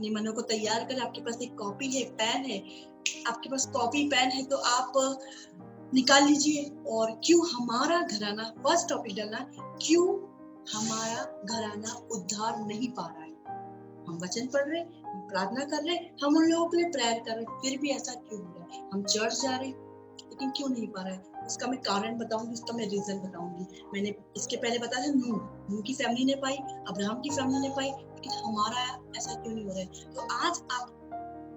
अपने मनों को तैयार करें। आपके पास एक कॉपी है, पेन है, आपके पास कॉपी पेन है तो आप निकाल लीजिए। और क्यों हमारा घराना, फर्स्ट टॉपिक डालना, क्यों हमारा घराना उद्धार नहीं पा रहा है। हम वचन पढ़ रहे, हम प्रार्थना कर रहे, हम उन लोगों के लिए प्रेयर कर रहे, फिर भी ऐसा क्यों हो रहा है। हम चर्च जा रहे लेकिन क्यों नहीं पा रहा है। उसका मैं कारण बताऊंगी, उसका मैं रीजन बताऊंगी। मैंने इसके पहले बताया था नूह की फैमिली ने पाई, अब्राहम की फैमिली ने पाई, लेकिन हमारा ऐसा क्यों नहीं हो रहा है। तो आज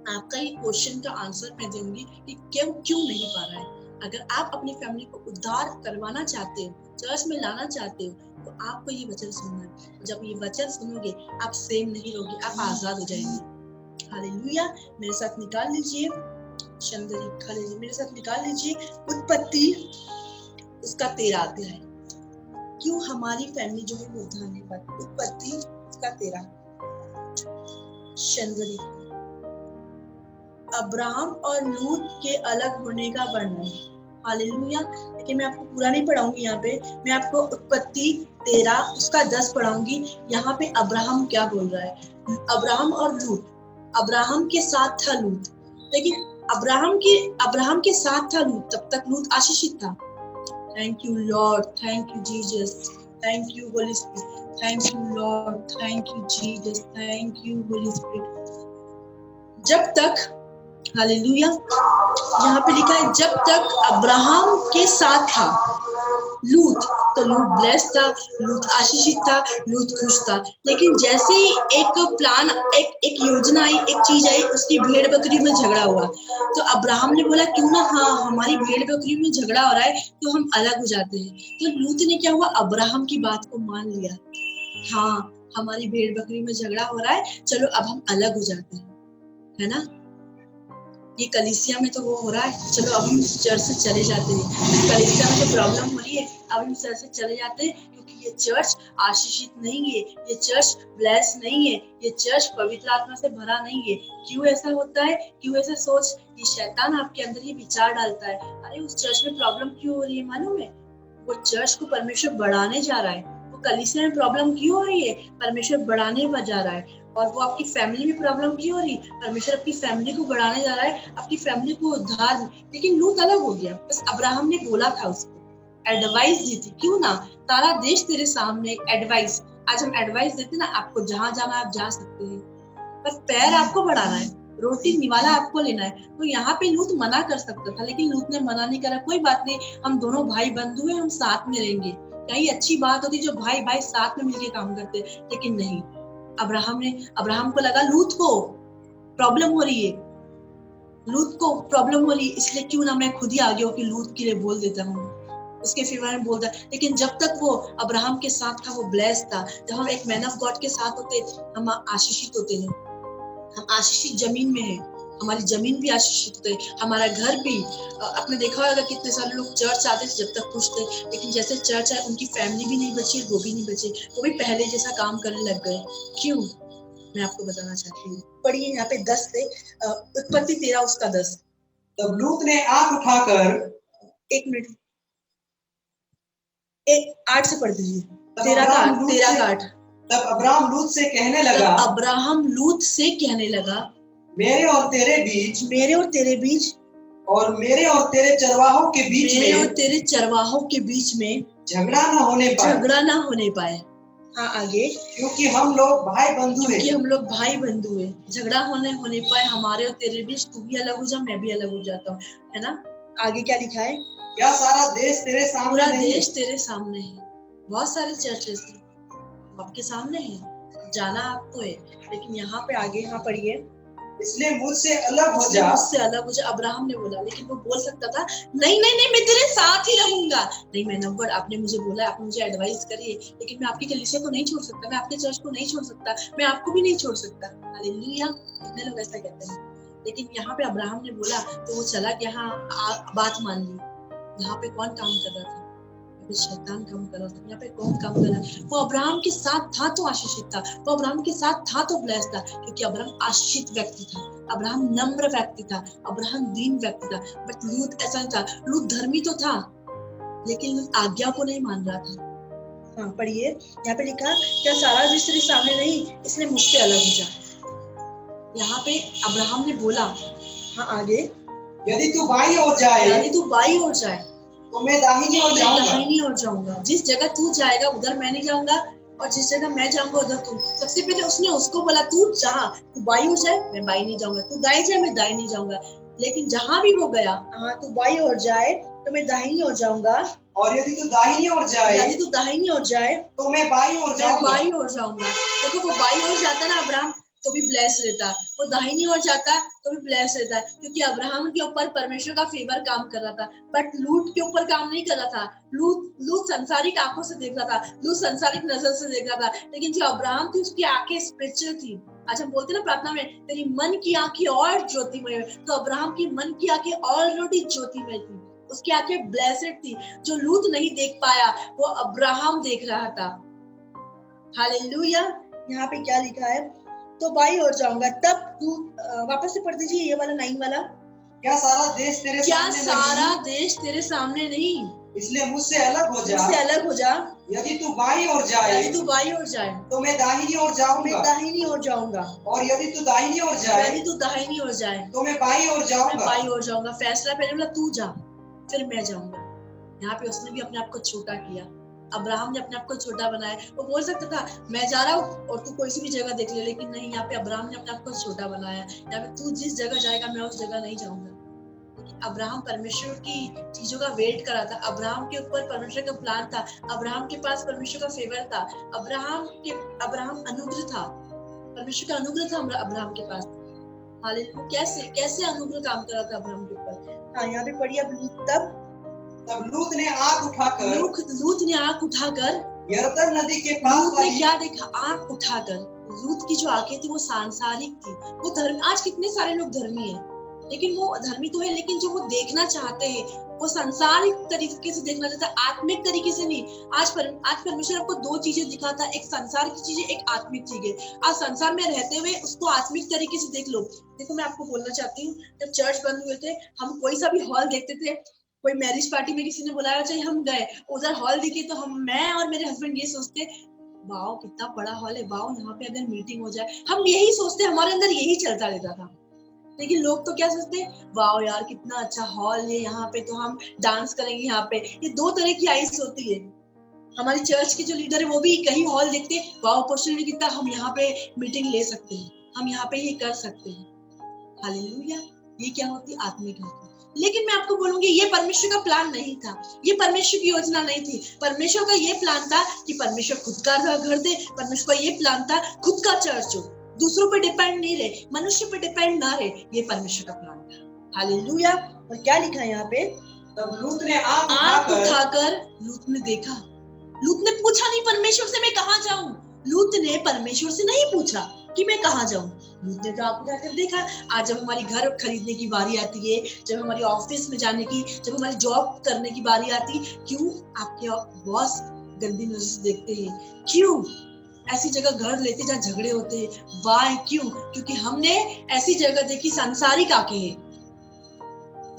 आपका ये क्वेश्चन का आंसर मैं दूंगी कि क्यों नहीं पा रहा है। अगर आप अपनी फैमिली को उद्धार करवाना चाहते हो, चर्च में लाना चाहते हो, तो आपको ये वचन सुनना है। जब ये वचन सुनोगे आप सेम नहीं रहोगे, आप आजाद हो जाएंगे। हालेलुया। मेरे साथ निकाल लीजिए मेरे साथ निकाल लीजिए उत्पत्ति उसका 13 अध्याय। क्यों हमारी फैमिली जो है वो उद्धार नहीं पाती। उत्पत्ति उसका 13 शंदरी। अब्राहम और लूत के अलग होने का वर्णन। हालेलुया। लेकिन मैं आपको पूरा नहीं पढ़ाऊंगी, यहाँ पे मैं आपको उत्पत्ति 13 उसका 10 पढ़ाऊंगी। यहाँ पे अब्राहम क्या बोल रहा है। अब्राहम और लूत, अब्राहम के साथ था लूत, लेकिन अब्राहम के साथ था लूत, तब तक लूत आशीषित था। Thank you Lord, thank you Jesus, thank you Holi spirit, thank you Lord, thank you Jesus, thank you Holi spirit. जब तक, हालेलुया, यहाँ पे लिखा है जब तक अब्राहम के साथ था लूत, तो लूत ब्लेस्ड था, लूत आशीषित था, लूत खुश था। लेकिन जैसे ही एक प्लान, एक योजना आई, एक चीज आई, उसकी भेड़ बकरी में झगड़ा हुआ, तो अब्राहम ने बोला क्यों ना, हाँ हमारी भेड़ बकरी में झगड़ा हो रहा है तो हम अलग हो जाते हैं। तो लूत ने क्या हुआ, अब्राहम की बात को मान लिया। हाँ हमारी भेड़ बकरी में झगड़ा हो रहा है, चलो अब हम अलग हो जाते हैं, है ना। ये कलीसिया में तो वो हो रहा है, चलो अब हम चर्च से चले जाते हैं। कलीसिया में जो प्रॉब्लम हो रही है, अब हम चर्च से चले जाते हैं, क्योंकि ये चर्च आशीषित नहीं है, ये चर्च ब्लेस नहीं है, ये चर्च पवित्र आत्मा से भरा नहीं है। क्यों ऐसा होता है, क्यों ऐसा सोच, ये शैतान आपके अंदर ये विचार डालता है। अरे उस चर्च में प्रॉब्लम क्यों हो रही है मालूम है, वो चर्च को परमेश्वर बढ़ाने जा रहा है। वो कलीसिया में प्रॉब्लम क्यों हो रही है, परमेश्वर बढ़ाने पर जा रहा है। और वो आपकी फैमिली में प्रॉब्लम क्यों हो रही, परमेश्वर आपकी फैमिली को बढ़ाने जा रहा है, आपकी फैमिली को उद्धार। लेकिन लूत अलग हो गया, बस अब्राहम ने बोला था, उसको एडवाइस दी थी, क्यों ना, सारा देश तेरे सामने, एडवाइस। आज हम एडवाइस देते ना, आपको जहां जाना आप जा सकते हैं, बस पैर आपको बढ़ाना है, रोटी निवाला आपको लेना है। तो यहाँ पे लूत मना कर सकता था, लेकिन लूत ने मना नहीं करा। कोई बात नहीं, हम दोनों भाई बंधु हैं, हम साथ में रहेंगे। कहीं अच्छी बात होती जो भाई भाई साथ में मिलके काम करते, लेकिन नहीं। अब्राहम को लगा लूत को प्रॉब्लम हो रही है, लूत को प्रॉब्लम हो रही है, इसलिए क्यों ना मैं खुद ही आगे होकर लूत के लिए बोल देता हूँ, उसके फेवर में बोलता। लेकिन जब तक वो अब्राहम के साथ था, वो ब्लेस्ड था। जब हम एक मैन ऑफ गॉड के साथ होते, हम आशीषित होते हैं, हम आशीषित जमीन में है, हमारी जमीन भी आशीषित होते, हमारा घर भी। आपने देखा होगा कितने सारे लोग चर्च आते थे जब तक खुश थे, लेकिन जैसे चर्च आए उनकी फैमिली भी नहीं बची, वो भी नहीं बचे, वो भी पहले जैसा काम करने लग गए। क्यों, मैं आपको बताना चाहती हूँ। पढ़िए यहाँ पे 10 से उत्पत्ति 13 उसका 10। तब लूत ने आंख उठाकर, 1 मिनट, 8 से पढ़ दीजिए, 13 का 8। तब अब्राहम लूत से कहने लगा, अब्राहम लूत से कहने लगा, मेरे और तेरे बीच और मेरे और तेरे चरवाहों के बीच में झगड़ा न होने पाए। हाँ आगे, क्योंकि हम लोग भाई बंधु हैं। झगड़ा होने पाए हमारे और तेरे बीच, तू भी अलग हो जा, मैं भी अलग हो जाता हूँ, है ना। आगे क्या लिखा है, क्या सारा देश तेरे सामने पूरा नहीं देश तेरे सामने है। बहुत सारे चर्चेस आपके सामने है, जाना आपको है, लेकिन यहाँ पे आगे, यहाँ पढ़िए, इसलिए मुझसे अलग हो जा। अब्राहम ने बोला, लेकिन वो बोल सकता था नहीं मैं तेरे साथ ही रहूंगा। नहीं मैन ऑफ गॉड, आपने मुझे बोला, आप मुझे एडवाइस करिए, लेकिन मैं आपकी कलीसिया को नहीं छोड़ सकता, मैं आपके चर्च को नहीं छोड़ सकता, मैं आपको भी नहीं छोड़ सकता। हालेलुया। कितने लोग ऐसा कहते हैं, लेकिन यहाँ पे अब्राहम ने बोला तो वो चला गया, हाँ बात मान ली। यहाँ पे कौन काम कर रहा था, शैतान काम कर रहा था। यहाँ पे कौन काम कर रहा है, वो अब्राहम के साथ था तो आशीषित था, वो अब्राहम के साथ था तो ब्लेस्ड था, क्योंकि अब्राहम आशीषित व्यक्ति था, अब्राहम नम्र व्यक्ति था, अब्राहम दीन व्यक्ति था। बट लूत ऐसा नहीं था, लूत धर्मी तो था, लेकिन आज्ञा को नहीं मान रहा था। हाँ पढ़िए, यहाँ पे लिखा, क्या सारा देश तेरे सामने नहीं, इसलिए मुझसे अलग हो जा। यहाँ पे अब्राहम ने बोला, हाँ आगे, यदि तू बाईं ओर जाए यदि तू बाईं ओर जाए तो मैं दाहिनी ओर जाऊंगा। दाहिनी ओर जाऊंगा। जिस जगह तू जाएगा उधर मैं नहीं जाऊंगा, और जिस जगह मैं जाऊंगा उधर तू। सबसे पहले उसने उसको बोला, तू जहाँ तू बाईं ओर जाए मैं बाईं नहीं जाऊंगा, तू दाएं जाए मैं दाएं नहीं जाऊंगा। लेकिन जहां भी वो गया, हाँ तू बाईं ओर जाए तो मैं दाहिनी ओर जाऊंगा, और यदि तू दाहिनी ओर जाए यदि तू दाहिनी ओर जाए तो मैं बाईं ओर जाऊंगा। बाईं ओर जाऊंगा। देखो वो बाईं ओर जाता ना अब्राहम तो भी ब्लेस रहता, वो दाहिनी ओर जाता तो भी ब्लेस रहता, क्योंकि अब्राहम के ऊपर परमेश्वर का फेवर काम कर रहा था, बट लूत के ऊपर काम नहीं कर रहा था। लूत संसारिक आंखों से देख रहा था, लूत संसारिक नजर से देख रहा था, लेकिन जो अब्राहम थी उसकी आंखें स्पिरिचुअल थी। आज हम बोलते ना प्रार्थना में, तेरी मन की आंखें और ज्योतिमय, तो अब्राहम की मन की आंखें ऑलरेडी ज्योतिमय थी, उसकी आंखें ब्लेसेड थी। जो लूत नहीं देख पाया वो अब्राहम देख रहा था। हालेलुया। यहाँ पे क्या लिखा है, तो बाईं ओर जाऊंगा। तब तू वापस से पढ़ दीजिए ये वाला 9 वाला। क्या सारा देश तेरे सामने नहीं, इसलिए मुझसे अलग हो जा, अलग हो जा। यदि तू बाईं ओर जाए तो मैं दाहिनी ओर जाऊंगा, और यदि तू दाहिनी ओर जाए तो मैं बाईं ओर जाऊंगा। फैसला पहले बोला तू जा फिर मैं जाऊंगा। यहाँ पे उसने भी अपने आप को छोटा किया, अब्राहम ने अपने आप को छोटा बनाया। वो बोल सकता था मैं जा रहा हूँ और तू कोई सी भी जगह देख ले, लेकिन नहीं, यहाँ पे अब्राहम ने अपने आप को छोटा बनाया। यहाँ पे तू जिस जगह जाएगा मैं उस जगह नहीं जाऊंगा। अब्राहम परमेश्वर की चीजों का वेट कर रहा था, अब्राहम के ऊपर परमेश्वर का प्लान था, अब्राहम के पास परमेश्वर का फेवर था, अब्राहम अनुग्रह था, परमेश्वर का अनुग्रह था अब्राहम के पास। हालेलुया। कैसे अनुग्रह काम कर रहा था अब्राहम के ऊपर। हाँ यहाँ पे पढ़िए, तब लूत ने आंख उठाकर यरदन नदी के पास क्या देखा, आंख उठाकर। लूत की जो आंखें थी वो सांसारिक थी, वो धर्म। आज कितने सारे लोग धर्मी हैं, लेकिन वो धर्मी तो है, लेकिन जो वो देखना चाहते हैं वो संसारिक तरीके से देखना चाहता है, आत्मिक तरीके से नहीं। आज परमेश्वर आपको 2 चीजें दिखाता है, एक संसार की चीजें, एक आत्मिक चीजें। आज संसार में रहते हुए उसको आत्मिक तरीके से देख लो। देखो मैं आपको बोलना चाहती हूँ, जब चर्च बंद हुए थे, हम कोई सा भी हॉल देखते थे, कोई मैरिज पार्टी में किसी ने बुलाया, चाहे हम गए, उधर हॉल दिखे तो मैं और मेरे हस्बैंड ये सोचते, वाओ कितना बड़ा हॉल है, वाओ यहाँ पे अगर मीटिंग हो जाए, हम यही सोचते, हमारे अंदर यही चलता रहता था। लेकिन लोग तो क्या सोचते, वाओ यार कितना अच्छा हॉल है, यहाँ पे तो हम डांस करेंगे यहाँ पे। ये 2 तरह की आइस होती है। हमारी चर्च के जो लीडर है वो भी कहीं हॉल देखते, वाओ पोस्टर कितना, हम यहाँ पे मीटिंग ले सकते हैं, हम यहाँ पे ये कर सकते हैं। हालेलुया। ये क्या होती है, आत्मिक होती। लेकिन मैं आपको बोलूंगी ये परमेश्वर का प्लान नहीं था, ये परमेश्वर की योजना नहीं थी। परमेश्वर का ये प्लान था कि परमेश्वर खुद का घर दे, परमेश्वर का ये प्लान था खुद का चर्च हो, दूसरों पर डिपेंड नहीं रहे, मनुष्य पर डिपेंड ना रहे, ये परमेश्वर का प्लान था। हालेलुया। और क्या लिखा है यहाँ पे, तब लूत ने आंख उठाकर, लूत ने देखा, लूत ने पूछा नहीं परमेश्वर से मैं कहाँ जाऊं, लूत ने परमेश्वर से नहीं पूछा कि मैं कहाँ जाऊं, लूत ने तो आंख उठाकर देखा। आज जब हमारी घर खरीदने की बारी आती है, जब हमारी ऑफिस में जाने की, जब हमारी जॉब करने की बारी आती, क्यों आपके बॉस गंदी नजर से देखते हैं, क्यों ऐसी जगह घर लेते जहाँ झगड़े होते हैं, वाई क्यों, क्योंकि हमने ऐसी जगह देखी सांसारिक आंखें हैं,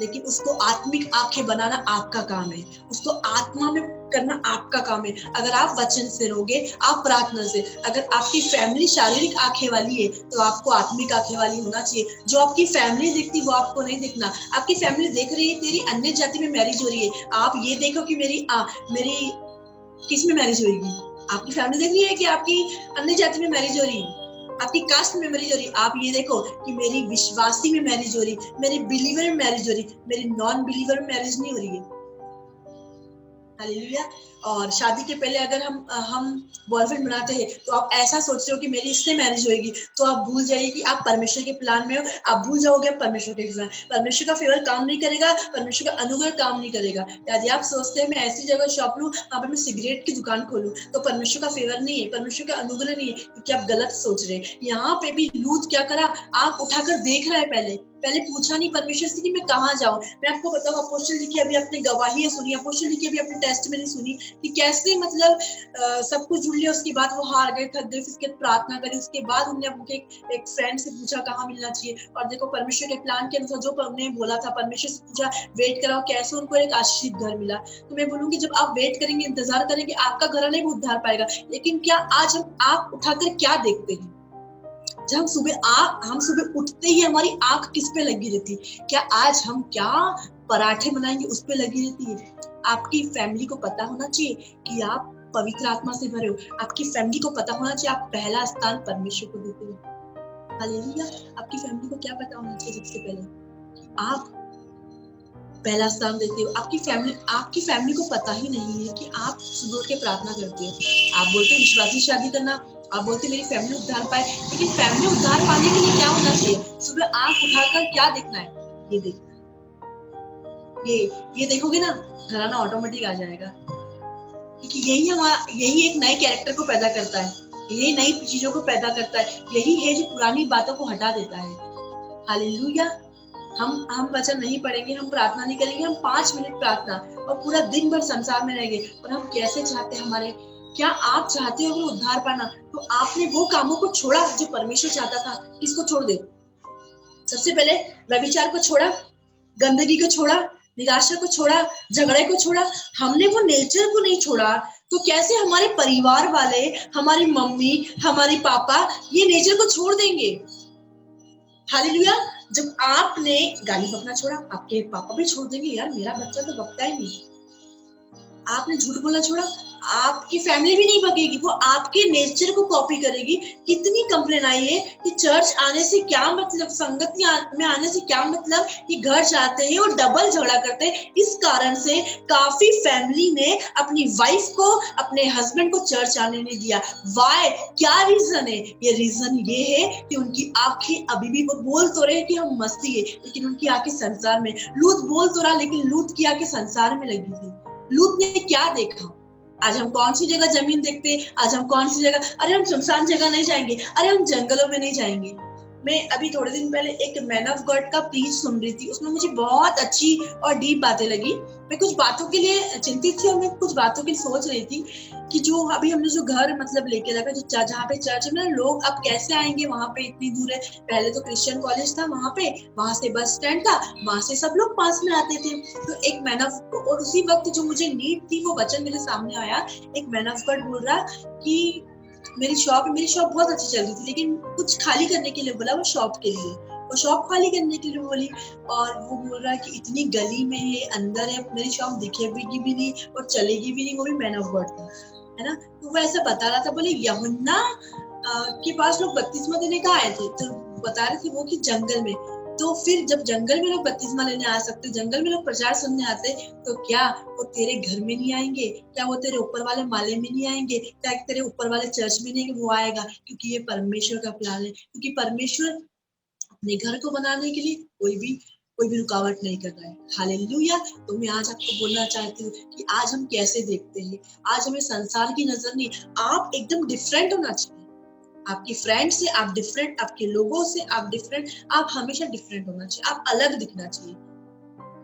लेकिन उसको आत्मिक आंखें बनाना आपका काम है, उसको आत्मा में करना आपका काम है। अगर आप वचन से रहोगे, आप प्रार्थना से, अगर आपकी फैमिली शारीरिक आंखें वाली है तो आपको आत्मिक आंखें वाली होना चाहिए। जो आपकी फैमिली देखती वो आपको नहीं देखना। आपकी फैमिली देख रही है तेरी अन्य जाति में मैरिज हो रही है, आप ये देखो कि मेरी किस में मैरिज होगी। आपकी फैमिली देख रही है कि आपकी अन्य जाति में मैरिज हो रही है, आपकी कास्ट में मैरिज हो रही, आप ये देखो कि मेरी विश्वासी में मैरिज हो रही, मेरी बिलीवर में मैरिज हो रही, मेरी नॉन बिलीवर में मैरिज नहीं हो रही है। हालेलुया। और शादी के पहले अगर हम बॉयफ्रेंड बनाते हैं तो आप ऐसा सोचते हो कि मेरी इससे मैरिज होगी, तो आप भूल जाइए कि आप परमेश्वर के प्लान में हो, आप भूल जाओगे परमेश्वर के प्लान। परमेश्वर का फेवर काम नहीं करेगा, परमेश्वर का अनुग्रह काम नहीं करेगा। यदि आप सोचते हैं मैं ऐसी जगह शॉप लूं, वहां पर मैं सिगरेट की दुकान खोलूं, तो परमेश्वर का फेवर नहीं है, परमेश्वर का अनुग्रह नहीं है, क्योंकि आप गलत सोच रहे हैं। यहाँ पे भी लूत क्या करा, आंख उठाकर देख रहा है, पहले पूछा नहीं परमेश्वर से कि मैं कहाँ जाऊं। मैं आपको बताऊं, अपोस्टल जी की अभी अपनी गवाही सुनी, अपोस्टल जी की अभी अपनी टेस्टमनी सुनी कि कैसे मतलब सब कुछ जुड़ लिया, उसके बाद वो हार गए, थक गए, उसके प्रार्थना करी, उसके बाद उन्होंने अपने एक फ्रेंड से पूछा कहाँ मिलना चाहिए, और देखो परमेश्वर के प्लान के अनुसार जो उन्होंने बोला था, परमेश्वर से पूछा, वेट कराओ, कैसे उनको एक आशीषित घर मिला। तो मैं बोलूंगी जब आप वेट करेंगे, इंतजार करेंगे, आपका घर नहीं भी उद्धार पाएगा। लेकिन क्या आज हम आंख उठाकर क्या देखते हैं, जब हम सुबह उठते ही हमारी आंख किस पे लगी रहती है? क्या आज हम क्या पराठे बनाएंगे उस पे लगी रहती है। आपकी फैमिली को पता होना चाहिए कि आप पवित्र आत्मा से भरे हो। आपकी फैमिली को पता होना चाहिए आप पहला स्थान परमेश्वर को देते हो। हालेलुया। आपकी फैमिली को क्या पता होना चाहिए सबसे पहले कि आप पहला स्थान देते हो। आपकी फैमिली को पता ही नहीं है कि आप सुबह उठ के प्रार्थना करते हो। आप बोलते हो विश्वासी शादी करना, आप बोलते मेरी फैमिली उद्धार पाए, लेकिन फैमिली उद्धार पाने के लिए क्या होना चाहिए? सुबह आंख उठाकर क्या देखना है? ये देखना है। ये देखोगे ना, घराना ऑटोमेटिक आ जाएगा, क्योंकि यही एक नए कैरेक्टर को पैदा करता है, यही नई चीजों को पैदा करता है, यही है जो पुरानी बातों को हटा देता है। हालेलुया। हम वचन नहीं पढ़ेंगे, हम प्रार्थना नहीं करेंगे, हम 5 मिनट प्रार्थना और पूरा दिन भर संसार में रहेंगे। और हम कैसे चाहते हैं हमारे, क्या आप चाहते हो उद्धार पाना? तो आपने वो कामों को छोड़ा जो परमेश्वर चाहता था। किसको छोड़ दे? सबसे पहले व्यभिचार को छोड़ा, गंदगी को छोड़ा, निराशा को छोड़ा, झगड़े को छोड़ा। हमने वो नेचर को नहीं छोड़ा, तो कैसे हमारे परिवार वाले, हमारी मम्मी, हमारे पापा ये नेचर को छोड़ देंगे? हालेलुया। जब आपने गाली बकना छोड़ा, आपके पापा भी छोड़ देंगे, यार मेरा बच्चा तो बकता ही नहीं। आपने झूठ बोलना छोड़ा, आपकी फैमिली भी नहीं बकेगी, वो आपके नेचर को कॉपी करेगी। कितनी कंप्लेन आई है कि चर्च आने से क्या मतलब, संगति में आने से क्या मतलब, कि घर जाते हैं और डबल झगड़ा करते हैं। इस कारण से काफी फैमिली ने अपनी वाइफ को, अपने हस्बैंड को चर्च आने नहीं दिया। वाई? क्या रीजन है? ये रीजन ये है कि उनकी आंखें अभी भी, वो बोल तो रहे कि हम मस्ती है, लेकिन उनकी आंखें संसार में। लूत बोल तो रहा, लेकिन लूत की आंखें संसार में लगी थी। लूत ने क्या देखा? आज हम कौन सी जगह जमीन देखते हैं, आज हम कौन सी जगह, अरे हम सुनसान जगह नहीं जाएंगे, अरे हम जंगलों में नहीं जाएंगे। मैं अभी थोड़े दिन पहले एक मैन ऑफ गॉड का प्रीच सुन रही थी, उसमें मुझे बहुत अच्छी और डीप बातें लगी। मैं कुछ बातों के लिए चिंतित थी और मैं कुछ बातों के लिए सोच रही थी कि जो अभी हमने जो घर मतलब लेके रखा, जो जहाँ पे चर्च है ना, लोग अब कैसे आएंगे वहां पे, इतनी दूर है। पहले तो क्रिश्चियन कॉलेज था वहां पे, वहां से बस स्टैंड था, वहां से सब लोग पास में आते थे। तो एक मैन ऑफ, और उसी वक्त जो मुझे नीड थी वो वचन मेरे सामने आया। एक मैन ऑफ गॉड बोल रहा कि मेरी शॉप बहुत अच्छी चल रही थी, लेकिन कुछ खाली करने के लिए बोला, वो शॉप के लिए, वो शॉप खाली करने के लिए बोली। और वो बोल रहा है कि इतनी गली में है, अंदर है, मेरी शॉप दिखेगी भी नहीं और चलेगी भी नहीं। वो भी मैन ऑफ गॉड था, है ना। तो वो ऐसा बता रहा था, बोले यूहन्ना के पास लोग बपतिस्मा देने का आए थे, तो बता रहे थे वो कि जंगल में। तो फिर जब जंगल में लोग बपतिस्मा लेने आ सकते, जंगल में लोग प्रचार सुनने आते, तो क्या वो तेरे घर में नहीं आएंगे? क्या वो तेरे ऊपर वाले माले में नहीं आएंगे? क्या तेरे ऊपर वाले चर्च में नहीं वो आएगा? क्योंकि ये परमेश्वर का प्लान है, क्योंकि परमेश्वर अपने घर को बनाने के लिए कोई भी रुकावट नहीं कर रहा है। हालेलुया। तो मैं आज आपको बोलना चाहती हूँ कि आज हम कैसे देखते हैं। आज हमें संसार की नजर नहीं, आप एकदम डिफरेंट होना चाहिए। आपकी फ्रेंड से आप डिफरेंट, आपके लोगों से आप डिफरेंट, आप हमेशा डिफरेंट होना चाहिए, आप अलग दिखना चाहिए।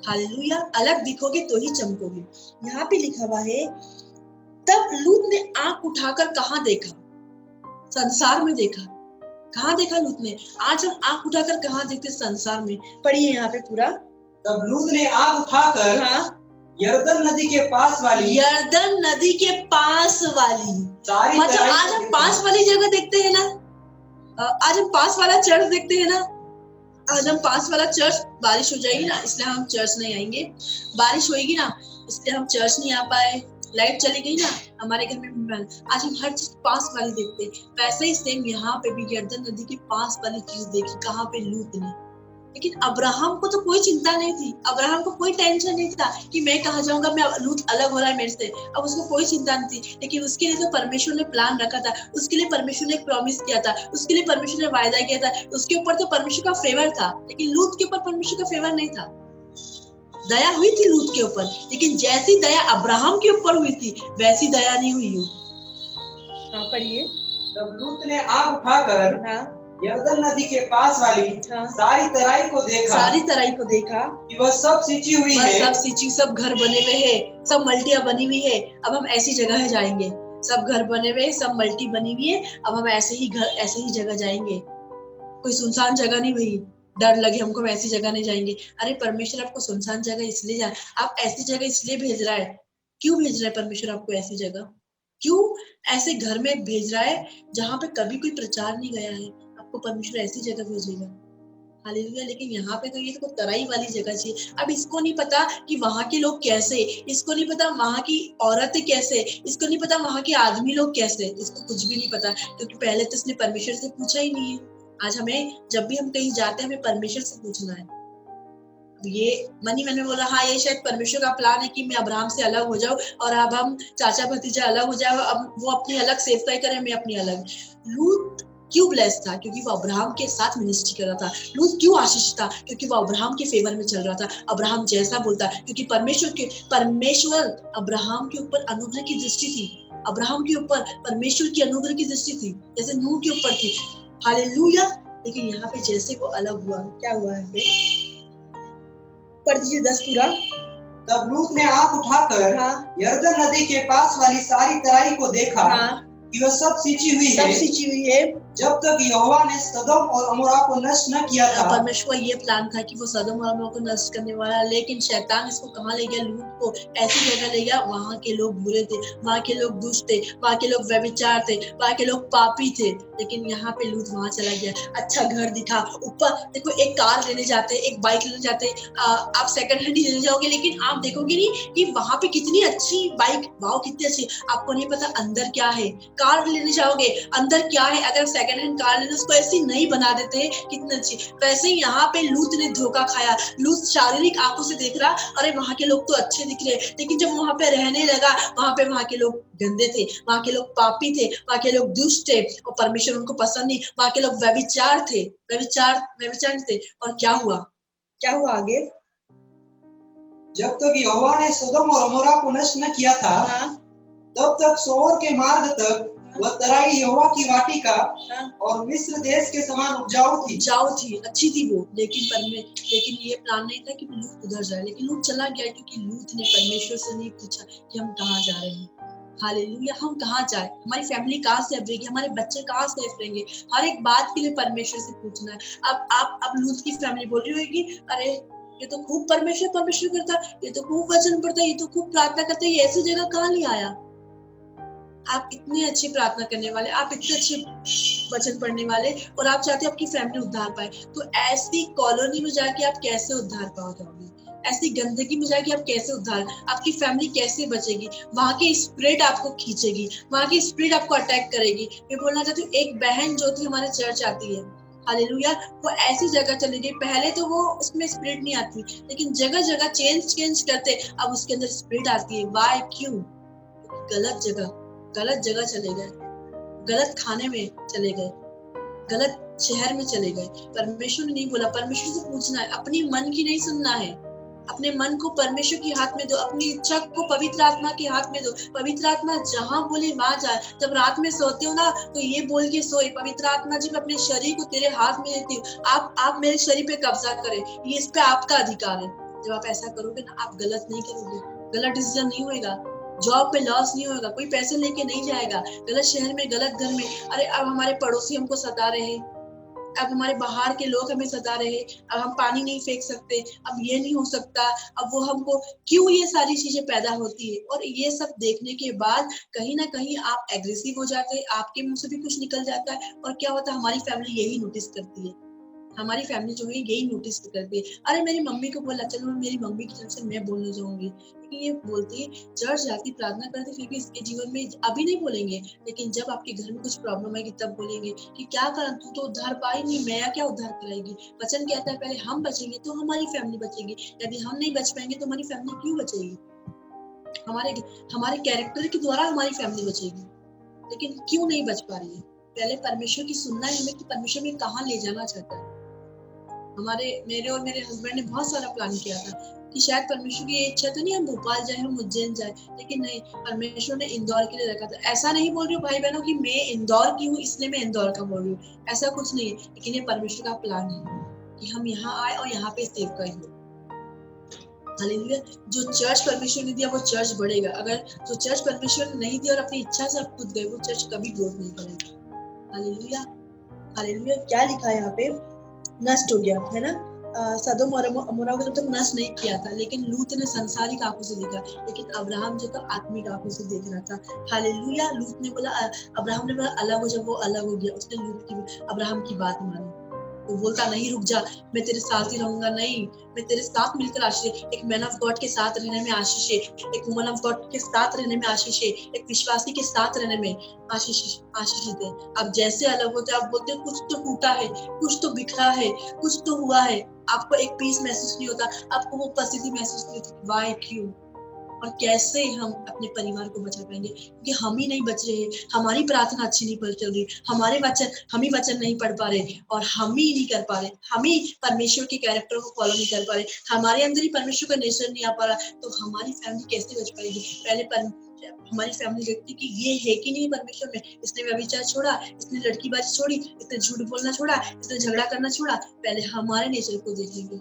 हालेलुया। अलग दिखोगे तो ही चमकोगे। यहाँ पे लिखा हुआ है, तब लूत ने आंख उठाकर कहाँ देखा? संसार में देखा। कहाँ देखा लूत ने? आज हम आंख उठाकर कहाँ देखते? संसार में। पढ़िए यहाँ पे पूरा। तब लूत ने आंख उठाकर, हाँ, यरदन नदी के पास वाली, यरदन नदी के पास वाली, मतलब आज हम पास वाली जगह देखते हैं ना, आज हम पास वाला चर्च देखते हैं ना। आज हम पास वाला चर्च, बारिश हो जाएगी ना इसलिए हम चर्च नहीं आएंगे, बारिश होएगी ना इसलिए हम चर्च नहीं आ पाए, लाइट चली गई ना हमारे घर में, आज हम हर चीज पास वाली देखते हैं। वैसे ही सेम यहाँ पे भी यरदन नदी के पास वाली चीज देखी, कहाँ पे? लूत ने। लेकिन अब्राहम को तो कोई चिंता नहीं थी, अब्राहम को कोई टेंशन नहीं था कि मैं कहाँ जाऊंगा, मैं लूत अलग हो रहा है मेरे से, अब उसको कोई चिंता नहीं थी। लेकिन उसके लिए तो परमेश्वर ने प्लान रखा था, उसके लिए परमेश्वर ने एक प्रॉमिस किया था, उसके लिए परमेश्वर ने वायदा किया था, उसके ऊपर तो परमेश्वर का फेवर था। लेकिन लूत के ऊपर परमेश्वर का फेवर नहीं था। दया हुई थी लूत के ऊपर, लेकिन जैसी दया अब्राहम के ऊपर हुई थी वैसी दया नहीं हुई। हाँ पढ़िए। तब लूत ने आंख उठाकर, हाँ, यरदन नदी के पास वाली, हाँ, सारी तराई को देखा कि वह सब सिंची हुई है, सब सिंची, सब घर बने हुए हैं, सब मल्टियां बनी हुई है। अब हम ऐसी जगह जाएंगे, सब घर बने हुए, सब मल्टी बनी हुई है, अब हम ऐसे ही जगह जाएंगे। कोई सुनसान जगह नहीं भाई, डर लगे हमको, ऐसी जगह नहीं जाएंगे। अरे परमेश्वर आपको सुनसान जगह इसलिए आप ऐसी जगह इसलिए भेज रहा है। क्यों भेज रहा है परमेश्वर आपको ऐसी जगह? क्यों ऐसे घर में भेज रहा है जहाँ पे कभी कोई प्रचार नहीं गया है? आपको परमेश्वर ऐसी जगह भेजेगा। हालेलुया। लेकिन यहाँ पे तो ये तो तराई वाली जगह चाहिए। अब इसको नहीं पता कि वहाँ के लोग कैसे, इसको नहीं पता वहाँ की औरतें कैसे, इसको नहीं पता वहाँ के आदमी लोग कैसे, इसको कुछ भी नहीं पता, क्योंकि पहले तो इसने परमेश्वर से पूछा ही नहीं है। आज हमें जब भी हम कहीं जाते हैं हमें परमेश्वर से पूछना है। ये मन ही मन में बोला, हाँ ये शायद परमेश्वर का प्लान है कि मैं अब्राहम से अलग हो जाऊं और अब हम चाचा भतीजा अलग हो जाए, अब वो अपनी अलग सेवकाई करे, मैं अपनी अलग। लूत क्यों ब्लेस था? क्योंकि वो अब्राहम के साथ मिनिस्ट्री कर रहा था। लूत क्यों आशीष था? क्योंकि वो अब्राहम के फेवर में चल रहा था। अब्राहम जैसा बोलता, क्योंकि परमेश्वर अब्राहम के ऊपर अनुग्रह की दृष्टि थी। अब्राहम के ऊपर परमेश्वर की अनुग्रह की दृष्टि थी, जैसे नूह के ऊपर थी। हालेलुया। लेकिन यहाँ पे जैसे वो अलग हुआ, क्या हुआ है? पढ़ दीजिए 10 पूरा। तब लूत ने आंख उठाकर यरदन नदी के पास वाली सारी तराई को देखा कि वह सब सिंची हुई है, जब तक यहोवा ने सदोम और अमोरा को नष्ट न किया था। परमेश्वर ये प्लान था कि वो सदोम और अमोरा को नष्ट करने वाला, लेकिन शैतान इसको कहाँ ले गया? लूत को ऐसी जगह ले गया, वहाँ के लोग बुरे थे, वहाँ के लोग दुष्ट थे, वहाँ के लोग व्यभिचार थे, वहाँ के लोग पापी थे। लेकिन यहाँ पे लूत वहाँ चला गया, अच्छा घर दिखा, ऊपर देखो एक कार लेने जाते, एक बाइक लेने जाते, आप सेकंड हैंड ही लेने जाओगे, लेकिन आप देखोगे नहीं कि वहाँ पे कितनी अच्छी बाइक, वाओ कितनी अच्छी, आपको नहीं पता अंदर क्या है। कार लेने जाओगे, अंदर क्या है, अगर सेकंड हैंड कार लेने उसको ऐसी नहीं बना देते हैं कितनी अच्छी। वैसे ही यहाँ पे लूत ने धोखा खाया। लूत शारीरिक आंखों से देख रहा, अरे वहाँ के लोग तो अच्छे दिख रहे, लेकिन जब वहाँ पे रहने लगा, वहाँ के लोग गंदे थे, वहाँ के लोग पापी थे, वहाँ के लोग दुष्ट थे और परमेश्वर उनको पसंद नहीं। वहाँ के लोग व्यभिचार थे, व्यभिचार थे। और क्या हुआ आगे? जब तक यहोवा ने सदोम और अमोरा को नष्ट न किया था, तब तक सोअर के मार्ग तक वह तराई यहोवा की वाटिका और मिस्र देश के समान उपजाऊ थी, अच्छी थी वो। लेकिन ये प्लान नहीं था कि लूत उधर जाए, लेकिन लूत चला गया, क्योंकि लूत ने परमेश्वर से नहीं पूछा कि हम कहाँ जा रहे हैं। हालेलुया। हम कहाँ जाए, हमारी फैमिली कहाँ सेफ रहेगी, हमारे बच्चे कहाँ सेफ रहेंगे, हर एक बात के लिए परमेश्वर से पूछना है। अब लूत की फैमिली बोल रही होगी, अरे ये तो खूब परमेश्वर करता, ये तो खूब वचन पढ़ता, ये तो खूब प्रार्थना करता, ये ऐसी जगह कहाँ ले आया? आप इतनी अच्छी प्रार्थना करने वाले, आप इतने अच्छे वचन पढ़ने वाले, और आप चाहते हो आपकी फैमिली उद्धार पाए, तो ऐसी कॉलोनी में जाके आप कैसे उद्धार पाओगे? ऐसी गंदगी में जाके आप कैसे उद्धार, आपकी फैमिली कैसे बचेगी? वहाँ की स्पिरिट आपको खींचेगी, वहाँ की स्पिरिट आपको अटैक करेगी। मैं बोलना चाहती हूँ, एक बहन जो थी हमारे चर्च आती है, हालेलुया, वो ऐसी जगह चली गई, पहले तो वो उसमें स्पिरिट नहीं आती, लेकिन जगह जगह चेंज करते अब उसके अंदर स्पिरिट आती है। वाई? क्यों? गलत जगह चले गए, गलत खाने में चले गए, गलत शहर में चले गए। परमेश्वर ने नहीं बोला, परमेश्वर से पूछना है, अपनी मन की नहीं सुनना है। अपने मन को परमेश्वर के हाथ में दो, अपनी इच्छा को पवित्र आत्मा के हाथ में दो। पवित्र आत्मा जहां बोले वहां जाए। जब रात में सोते हो ना, तो ये बोल के सोए, पवित्र आत्मा जी मैं अपने शरीर को तेरे हाथ में देती हूँ, आप मेरे शरीर पे कब्जा करें, ये इस पे आपका अधिकार है। जब आप ऐसा करोगे ना, आप गलत नहीं करोगे, गलत डिसीजन नहीं होगा, जॉब पे लॉस नहीं होगा, कोई पैसे लेके नहीं जाएगा गलत शहर में, गलत घर में। अरे अब हमारे पड़ोसी हमको सता रहे हैं, अब हमारे बाहर के लोग हमें सता रहे हैं, अब हम पानी नहीं फेंक सकते, अब ये नहीं हो सकता, अब वो हमको, क्यों ये सारी चीजें पैदा होती है? और ये सब देखने के बाद कहीं ना कहीं आप एग्रेसिव हो जाते हैं, आपके मुंह से भी कुछ निकल जाता है, और क्या होता है, हमारी फैमिली यही नोटिस करती है, हमारी फैमिली जो है यही नोटिस करती है। अरे मेरी मम्मी को बोला, चलो मेरी मम्मी की तरफ से मैं बोलने जाऊंगी, लेकिन ये बोलती है चर्च जाती, प्रार्थना करती, फिर भी इसके जीवन में अभी नहीं बोलेंगे, लेकिन जब आपके घर में कुछ प्रॉब्लम आएगी तब बोलेंगे कि क्या करा, तू तो उद्धार पाई नहीं, मैं क्या उद्धार कराएगी? वचन कहता है पहले हम बचेंगे तो हमारी फैमिली बचेगी, यदि हम नहीं बच पाएंगे तो हमारी फैमिली क्यों बचेगी? हमारे कैरेक्टर के द्वारा हमारी फैमिली बचेगी, लेकिन क्यों नहीं बच पा रही है? पहले परमेश्वर की सुनना है हमें कि परमेश्वर में कहाँ ले जाना चाहता है। मेरे और मेरे हस्बैंड ने बहुत सारा प्लान किया था कि शायद परमेश्वर की इच्छा तो नहीं हम भोपाल जाए, हम उज्जैन जाए, लेकिन नहीं, परमेश्वर ने इंदौर के लिए रखा था। ऐसा नहीं बोल रही हूँ भाई बहनों कि मैं इंदौर की हूँ इसलिए मैं इंदौर का बोल रही हूँ, ऐसा कुछ नहीं है, लेकिन ये परमेश्वर का प्लान है कि हम यहाँ आए और यहाँ पे सेवकाई हो। हालेलुया। जो चर्च परमेश्वर ने दिया वो चर्च बढ़ेगा, अगर जो चर्च परमेश्वर ने नहीं दिया और अपनी इच्छा से आप खुद गए, वो चर्च कभी ग्रोथ नहीं करेगा। Hallelujah, hallelujah. क्या लिखा है यहाँ पे? नष्ट हो गया है ना, सदोम और अमोरा को तो नष्ट नहीं किया था, लेकिन लूत ने संसारिक आंखों से देखा, लेकिन अब्राहम जो था आत्मिक आंखों से देख रहा था। हालेलुया। लूत ने बोला, अब्राहम ने बोला अलग हो, जब वो अलग हो गया उसने लूत की, अब्राहम की बात मानी। वो बोलता नहीं रुक जा, मैं तेरे साथ ही रहूंगा, नहीं मैं तेरे साथ मिलकर आशीष है। एक मैन ऑफ गॉड के साथ रहने में आशीष है, एक वुमन ऑफ गॉड के साथ रहने में आशीष है, एक विश्वासी के साथ रहने में आशीषित है। अब जैसे अलग होते आप बोलते कुछ तो टूटा है, कुछ तो बिखरा है, कुछ तो हुआ है, आपको एक पीस महसूस नहीं होता, आपको वो उपस्थिति महसूस नहीं होती। वाई, क्यों और कैसे हम अपने परिवार को बचा पाएंगे? क्योंकि हम ही नहीं बच रहे, हमारी प्रार्थना अच्छी नहीं चल रही, हमारे वचन हम ही वचन नहीं पढ़ पा रहे और हम ही नहीं कर पा रहे, हम ही परमेश्वर के कैरेक्टर को फॉलो नहीं कर पा रहे, हमारे अंदर ही परमेश्वर का नेचर नहीं आ पा रहा, तो हमारी फैमिली कैसे बच पाएगी? पहले हमारी फैमिली देखती कि ये है कि नहीं परमेश्वर में, इसने व्यभिचार छोड़ा, इसने लड़कीबाजी छोड़ी, इसने झूठ बोलना छोड़ा, इसने झगड़ा करना छोड़ा। पहले हमारे नेचर को देखेंगे,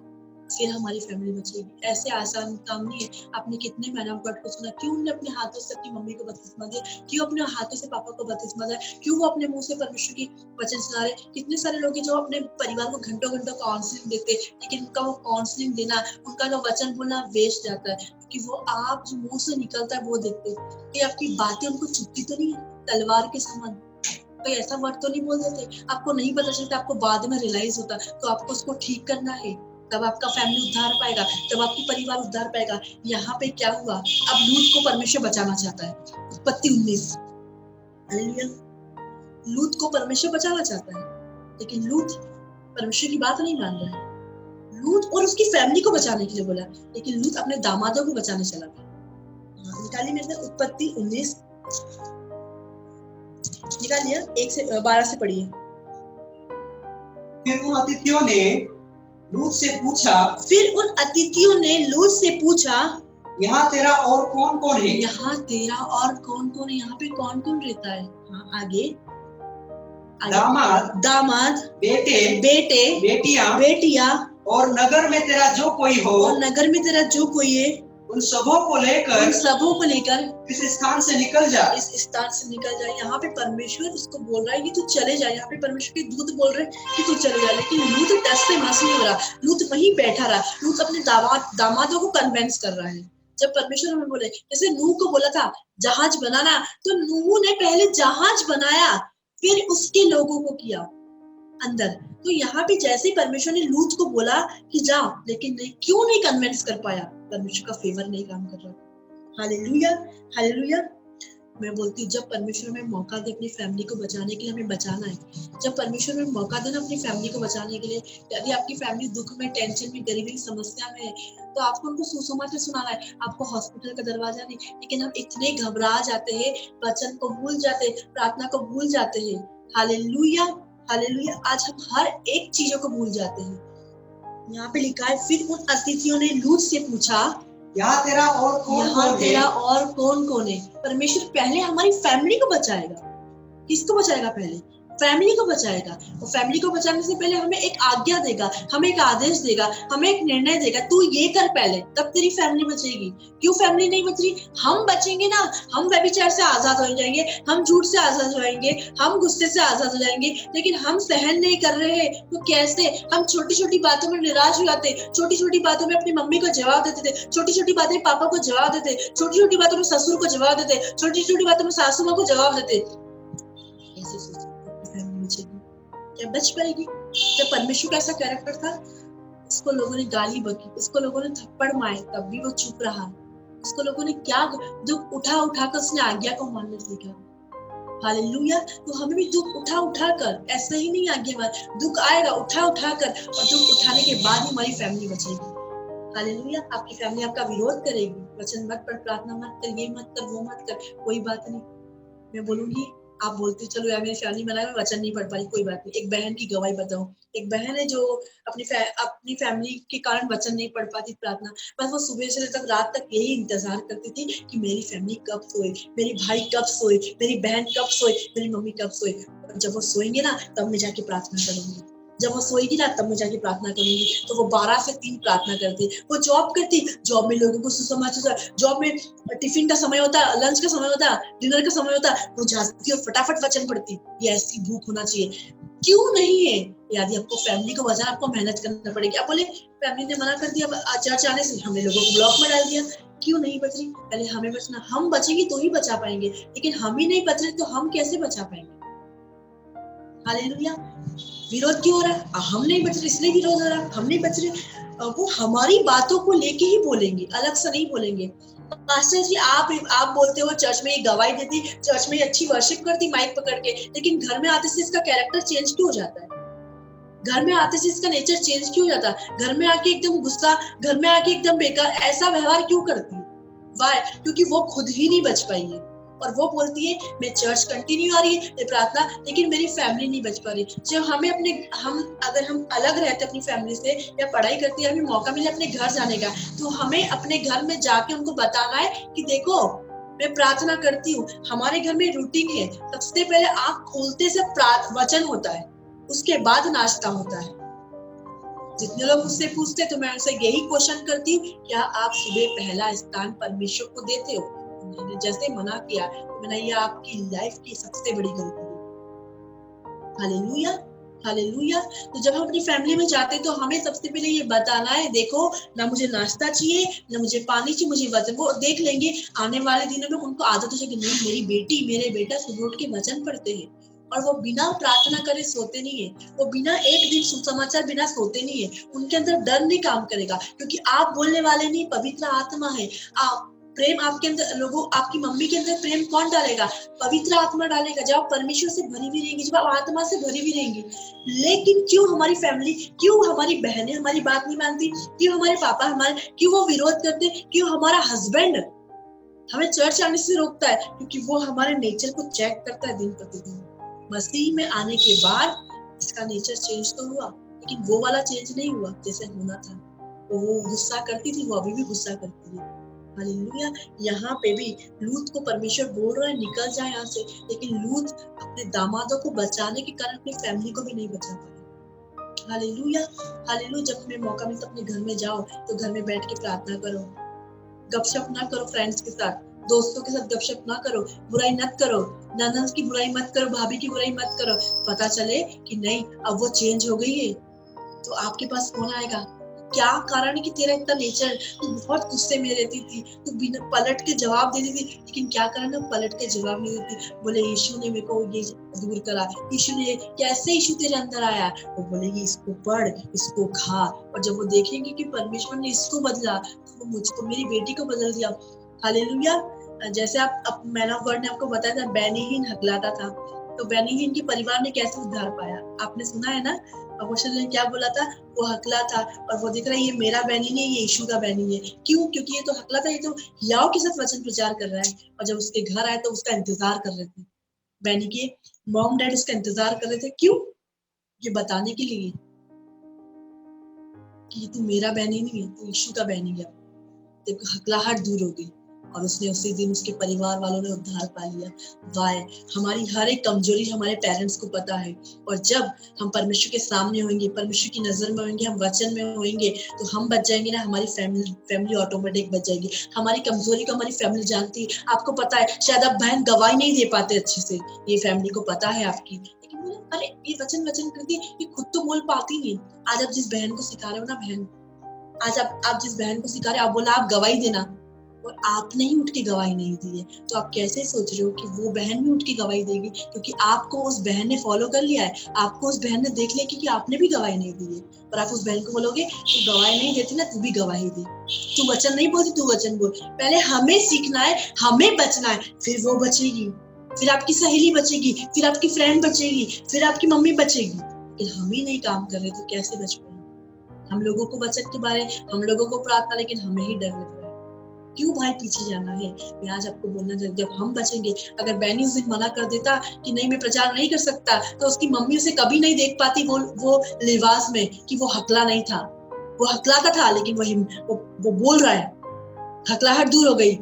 फिर हमारी फैमिली बचेगी। ऐसे आसान काम नहीं है। आपने कितने मैन ऑफ गॉड को सुना, क्यों उन्होंने अपने हाथों से अपनी मम्मी को बपतिस्मा दिया, क्यों अपने हाथों से पापा को बपतिस्मा दिया, क्यों वो अपने मुंह से परमेश्वर की वचन सुना रहे? कितने सारे लोग हैं जो अपने परिवार को घंटों घंटों काउंसलिंग देते, लेकिन उनका वो काउंसलिंग देना, उनका जो वचन बोलना वेस्ट जाता है, क्योंकि वो आप जो मुंह से निकलता है वो देखते, कि आपकी बातें उनको चुभती तो नहीं है तलवार के समान? कोई ऐसा वर्ड तो नहीं बोल देते, आपको नहीं पता चलता, आपको बाद में रियलाइज होता, तो आपको उसको ठीक करना है, तब आपका फैमिली उद्धार पाएगा, तब आपकी परिवार उद्धार पाएगा। यहाँ पे क्या हुआ, अब लूत को परमेश्वर बचाना चाहता है। उत्पत्ति 19, हालेलुया। लूत को परमेश्वर बचाना चाहता है, लेकिन लूत परमेश्वर की बात नहीं मान रहा है। लूत और उसकी फैमिली को बचाने के लिए बोला, लेकिन लूत अपने दामादों को बचाने चला गया। निकालिए मेरे से उत्पत्ति 19, निकालिए 1 से 12 से पढ़िए। फिर उन अतिथियों ने लूत से पूछा, फिर उन अतिथियों ने लूत से पूछा, यहाँ तेरा और कौन कौन है? यहाँ तेरा और कौन कौन है? यहाँ पे कौन कौन रहता है? हाँ, आगे दामाद, बेटे, बेटियां, और नगर में तेरा जो कोई हो, और नगर में तेरा जो कोई है, उन सबों को लेकर इस स्थान से निकल जा, इस स्थान से निकल जा। यहाँ पे परमेश्वर उसको बोल रहा है कि तू चले जा, यहाँ पे परमेश्वर के दूत बोल रहे हैं कि तू चले जा, लेकिन लूत टस से मस नहीं हो रहा, लूत वहीं बैठा रहा। लूत अपने दामादों को कन्वेंस कर रहा है। जब परमेश्वर हमें बोले, जैसे नूह को बोला था जहाज बनाना, तो नूह ने पहले जहाज बनाया, फिर उसके लोगों को किया अंदर। तो यहाँ पे जैसे परमेश्वर ने लूत को बोला कि जा, लेकिन नहीं, क्यों नहीं कन्विंस कर पाया? परमेश्वर का फेवर नहीं काम कर रहा। Hallelujah, hallelujah. मैं बोलती हूँ, जब परमेश्वर में मौका दे अपनी फैमिली को बचाने के लिए, हमें बचाना है। जब परमेश्वर में मौका देना अपनी फैमिली को बचाने के लिए, यदि आपकी फैमिली दुख में, टेंशन में, गरीबी, समस्या में है, तो आपको उनको सुसमाचार सुनाना है। आपको हॉस्पिटल का दरवाजा नहीं, लेकिन हम इतने घबरा जाते हैं, वचन को भूल जाते हैं, प्रार्थना को भूल जाते हैं। Hallelujah, hallelujah. आज हम हर एक चीजों को भूल जाते हैं। यहाँ पे लिखा है, फिर उन अतिथियों ने लूत से पूछा, यहाँ तेरा और कौन कौन है? परमेश्वर पहले हमारी फैमिली को बचाएगा। किसको बचाएगा? पहले फैमिली को बचाएगा। और फैमिली को बचाने से पहले हमें एक आज्ञा देगा, हमें एक आदेश देगा, हमें एक निर्णय देगा, तू ये कर पहले, तब तेरी फैमिली बचेगी। क्यों फैमिली नहीं बच रही? हम बचेंगे ना, हम व्यभिचार से आजाद हो जाएंगे, हम झूठ से आजाद हो जाएंगे, हम गुस्से से आजाद हो जाएंगे, लेकिन हम सहन नहीं कर रहे हैं। तो कैसे? हम छोटी छोटी बातों में निराश हो जाते, छोटी छोटी बातों में अपनी मम्मी को जवाब देते थे, छोटी छोटी बातें पापा को जवाब देते, छोटी छोटी बातों में ससुर को जवाब देते, छोटी छोटी बातों में सासू माँ को जवाब देते। क्या बच पाएगी? जब परमेश्वर का ऐसा कैरेक्टर था, उसको लोगों ने गाली बकी, उसको लोगों ने थप्पड़ मारे, तब भी वो चुप रहा। उसको लोगों ने क्या दुख उठा कर उसने आज्ञा को मानना सीखा। हालेलुया। तो हमें भी दुख उठा कर, ऐसा ही नहीं आज्ञा मान, दुख आएगा उठा कर, और दुख उठाने के बाद ही हमारी फैमिली बचेगी। हालेलुया। आपकी फैमिली आपका विरोध करेगी, वचन मत पढ़, प्रार्थना मत कर, ये मत कर, वो मत कर, कोई बात नहीं। मैं बोलूंगी, आप बोलते चलो यार मेरी फैमिली में वचन नहीं पढ़ पाई, कोई बात नहीं। एक बहन की गवाही बताऊं, एक बहन है जो अपनी फैमिली के कारण वचन नहीं पढ़ पाती, प्रार्थना, बस वो सुबह से लेकर रात तक यही इंतजार करती थी कि मेरी फैमिली कब सोए, मेरी भाई कब सोए, मेरी बहन कब सोए, मेरी मम्मी कब सोए। जब वो सोएंगे ना, तब मैं जाके प्रार्थना करूंगी, जब वो सोएगी ना, तब मैं जाके प्रार्थना करूंगी। तो वो 12 से 3 प्रार्थना करती। वो जॉब करती, जॉब में लोगों को सुसमाचार, जॉब में टिफिन का समय होता, लंच का समय होता, डिनर का समय होता, वो जाती और फटाफट वचन पढ़ती। ये ऐसी भूख होना चाहिए। क्यों नहीं है? यदि आपको फैमिली को बचाना, आपको मेहनत करना पड़ेगी। आप बोले फैमिली ने मना कर दिया चर्च आने से, हमने लोगों को ब्लॉक में डाल दिया, क्यों नहीं बच रही? पहले हमें बचना, हम बचेंगे तो ही बचा पाएंगे, लेकिन हम ही नहीं बच रहे तो हम कैसे बचा पाएंगे? हालेलुया। विरोध क्यों हो रहा है? हम नहीं बच रहे इसलिए विरोध हो रहा है, हम नहीं बच रहे। वो हमारी बातों को लेके ही बोलेंगे, अलग से नहीं बोलेंगे। पास्टर जी आप बोलते हो चर्च में ये गवाही देती, चर्च में अच्छी वर्शिप करती माइक पकड़ के, लेकिन घर में आते से इसका कैरेक्टर चेंज क्यों हो जाता है? घर में आते से इसका नेचर चेंज क्यों हो जाता है? घर में आके एकदम गुस्सा, घर में आके एकदम बेकार, ऐसा व्यवहार क्यों करती है? वाई? क्योंकि वो खुद ही नहीं बच पाई है और वो बोलती है मैं चर्च कंटिन्यू आ रही है प्रार्थना, लेकिन मेरी फैमिली नहीं बच पा रही। जब हमें अगर हम अलग रहते अपनी फैमिली से या पढ़ाई करते हैं, हमें मौका मिले अपने घर जाने का, तो हमें अपने घर में जाके उनको बताना है कि देखो मैं प्रार्थना करती हूँ। हमारे घर में रूटीन है, सबसे पहले आँख खोलते से वचन होता है, उसके बाद नाश्ता होता है। जितने लोग मुझसे पूछते तो मैं उनसे यही क्वेश्चन करती हूँ, क्या आप सुबह पहला स्थान परमेश्वर को देते हो? उन्होंने जैसे मना किया तो मैंने, ये आपकी लाइफ की सबसे बड़ी गलती है। Hallelujah, hallelujah. तो जब हम अपनी फैमिली में जाते तो हमें सबसे पहले ये बताना है, देखो ना मुझे नाश्ता चाहिए, ना मुझे पानी चाहिए, मुझे वचन। वो देख लेंगे आने वाले दिनों में, उनको आदत हो जाएगी, नहीं मेरी बेटी मेरे बेटा सुबह उठ के वचन पढ़ते हैं और वो बिना प्रार्थना करे सोते नहीं है, वो बिना एक दिन सुसमाचार बिना सोते नहीं है। उनके अंदर डर नहीं काम करेगा, क्योंकि आप बोलने वाले नहीं, पवित्र आत्मा है। आप प्रेम आपके अंदर, लोगों आपकी मम्मी के अंदर प्रेम कौन डालेगा? पवित्र आत्मा डालेगा। जब आप परमेश्वर से भरी हुई रहेंगी, जब आप आत्मा से भरी हुई रहेंगी। लेकिन क्यों हमारी फैमिली, क्यों हमारी बहनें हमारी बात नहीं मानती? क्यों हमारे पापा क्यों वो विरोध करते? क्यों हमारा हस्बैंड हमें चर्च आने से रोकता है? क्योंकि वो हमारे नेचर को चेक करता है दिन प्रतिदिन। मसीह में आने के बाद इसका नेचर चेंज तो हुआ, लेकिन वो वाला चेंज नहीं हुआ जैसे होना था। वो गुस्सा करती थी, वो अभी भी गुस्सा करती है। हालेलुया। यहाँ पे भी लूत को परमेश्वर बोल रहा है निकल जाए यहाँ से, लेकिन लूत अपने दामादों को बचाने के कारण अपनी फैमिली को भी नहीं बचा पाया। Hallelujah, hallelujah. जब तुम्हें मौका मिले तो अपने घर में जाओ, तो घर में बैठ के प्रार्थना करो, गपशप ना करो फ्रेंड्स के साथ, दोस्तों के साथ गपशप ना करो, बुराई मत करो, ननद की बुराई मत करो, भाभी की बुराई मत करो। पता चले कि नहीं अब वो चेंज हो गई है, तो आपके पास फोन आएगा, क्या कारण है कि तेरा इतना नेचर, तू बहुत गुस्से में रहती थी, तू बिना पलट के जवाब देती थी, लेकिन क्या कारण है पलट के जवाब नहीं देती? बोले यीशु ने मेरे को ये दूर करा, यीशु ने, कैसे यीशु तेरे अंदर आया? वो बोलेगी इसको पढ़, इसको खा, और जब वो देखेंगे कि परमेश्वर ने इसको बदला, तो वो मुझको, मेरी बेटी को बदल दिया। हालेलुया। जैसे आप मैन ऑफ गॉड ने आपको बताया था, बेनीहीन हकलाता था, तो बेनीहीन के परिवार ने कैसे उद्धार पाया? आपने सुना है ना, अपोस्तल ने क्या बोला था? वो हकला था और वो दिख रहा है ये मेरा बैनी नहीं, ये यीशु का बैनी है। क्यों? क्योंकि ये तो हकला था, ये तो याओ के साथ वचन प्रचार कर रहा है, और जब उसके घर आए तो उसका इंतजार कर रहे थे। बैनी के मॉम डैड उसका इंतजार कर रहे थे। क्यों? ये बताने के लिए कि तू मेरा बैनी नहीं है, तू यीशु का बैनी है। देखो हकलाहट दूर हो गई और उसने उसी दिन उसके परिवार वालों ने उद्धार पा लिया। वाय, हमारी हर एक कमजोरी हमारे पेरेंट्स को पता है, और जब हम परमेश्वर के सामने होंगे, परमेश्वर की नजर में होंगे, हम वचन में होंगे, तो हम बच जाएंगे ना, हमारी फैमिली ऑटोमेटिक बच जाएगी। हमारी कमजोरी को हमारी फैमिली जानती है। आपको पता है शायद आप बहन गवाही नहीं दे पाते अच्छे से, ये फैमिली को पता है आपकी, लेकिन बोले अरे ये वचन करती है, ये खुद तो बोल पाती नहीं। आज आप जिस बहन को सिखा रहे हो ना, बहन आज आप जिस बहन को सिखा रहे हो, आप बोला आप गवाही देना, और आपने ही उठ के गवाही नहीं दी है, तो आप कैसे सोच रहे हो कि वो बहन भी उठ के गवाही देगी? क्योंकि आपको उस बहन ने फॉलो कर लिया है, आपको उस बहन ने देख लिया कि आपने भी गवाही नहीं दी है, और आप उस बहन को बोलोगे तू गवाही नहीं देती ना, तू भी गवाही दे, तू वचन नहीं बोलती, तू वचन बोल। पहले हमें सीखना है, हमें बचना है, फिर वो बचेगी, फिर आपकी सहेली बचेगी, फिर आपकी फ्रेंड बचेगी, फिर आपकी मम्मी बचेगी। लेकिन हम ही नहीं काम कर रहे तो कैसे बच पाएंगे? हम लोगों को बचत के बारे, हम लोगों को प्रार्थना, लेकिन हमें ही डर लग रहा है। क्यों भाई पीछे जाना है? मैं आज आपको बोलना चाहती, जब हम बचेंगे, अगर बैनी उस दिन मना कर देता कि नहीं मैं प्रचार नहीं कर सकता, तो उसकी मम्मी उसे कभी नहीं देख पाती वो लिबास में कि वो हकला नहीं था। वो हकलाता था, लेकिन वो बोल रहा है, हकलाहट दूर हो गई,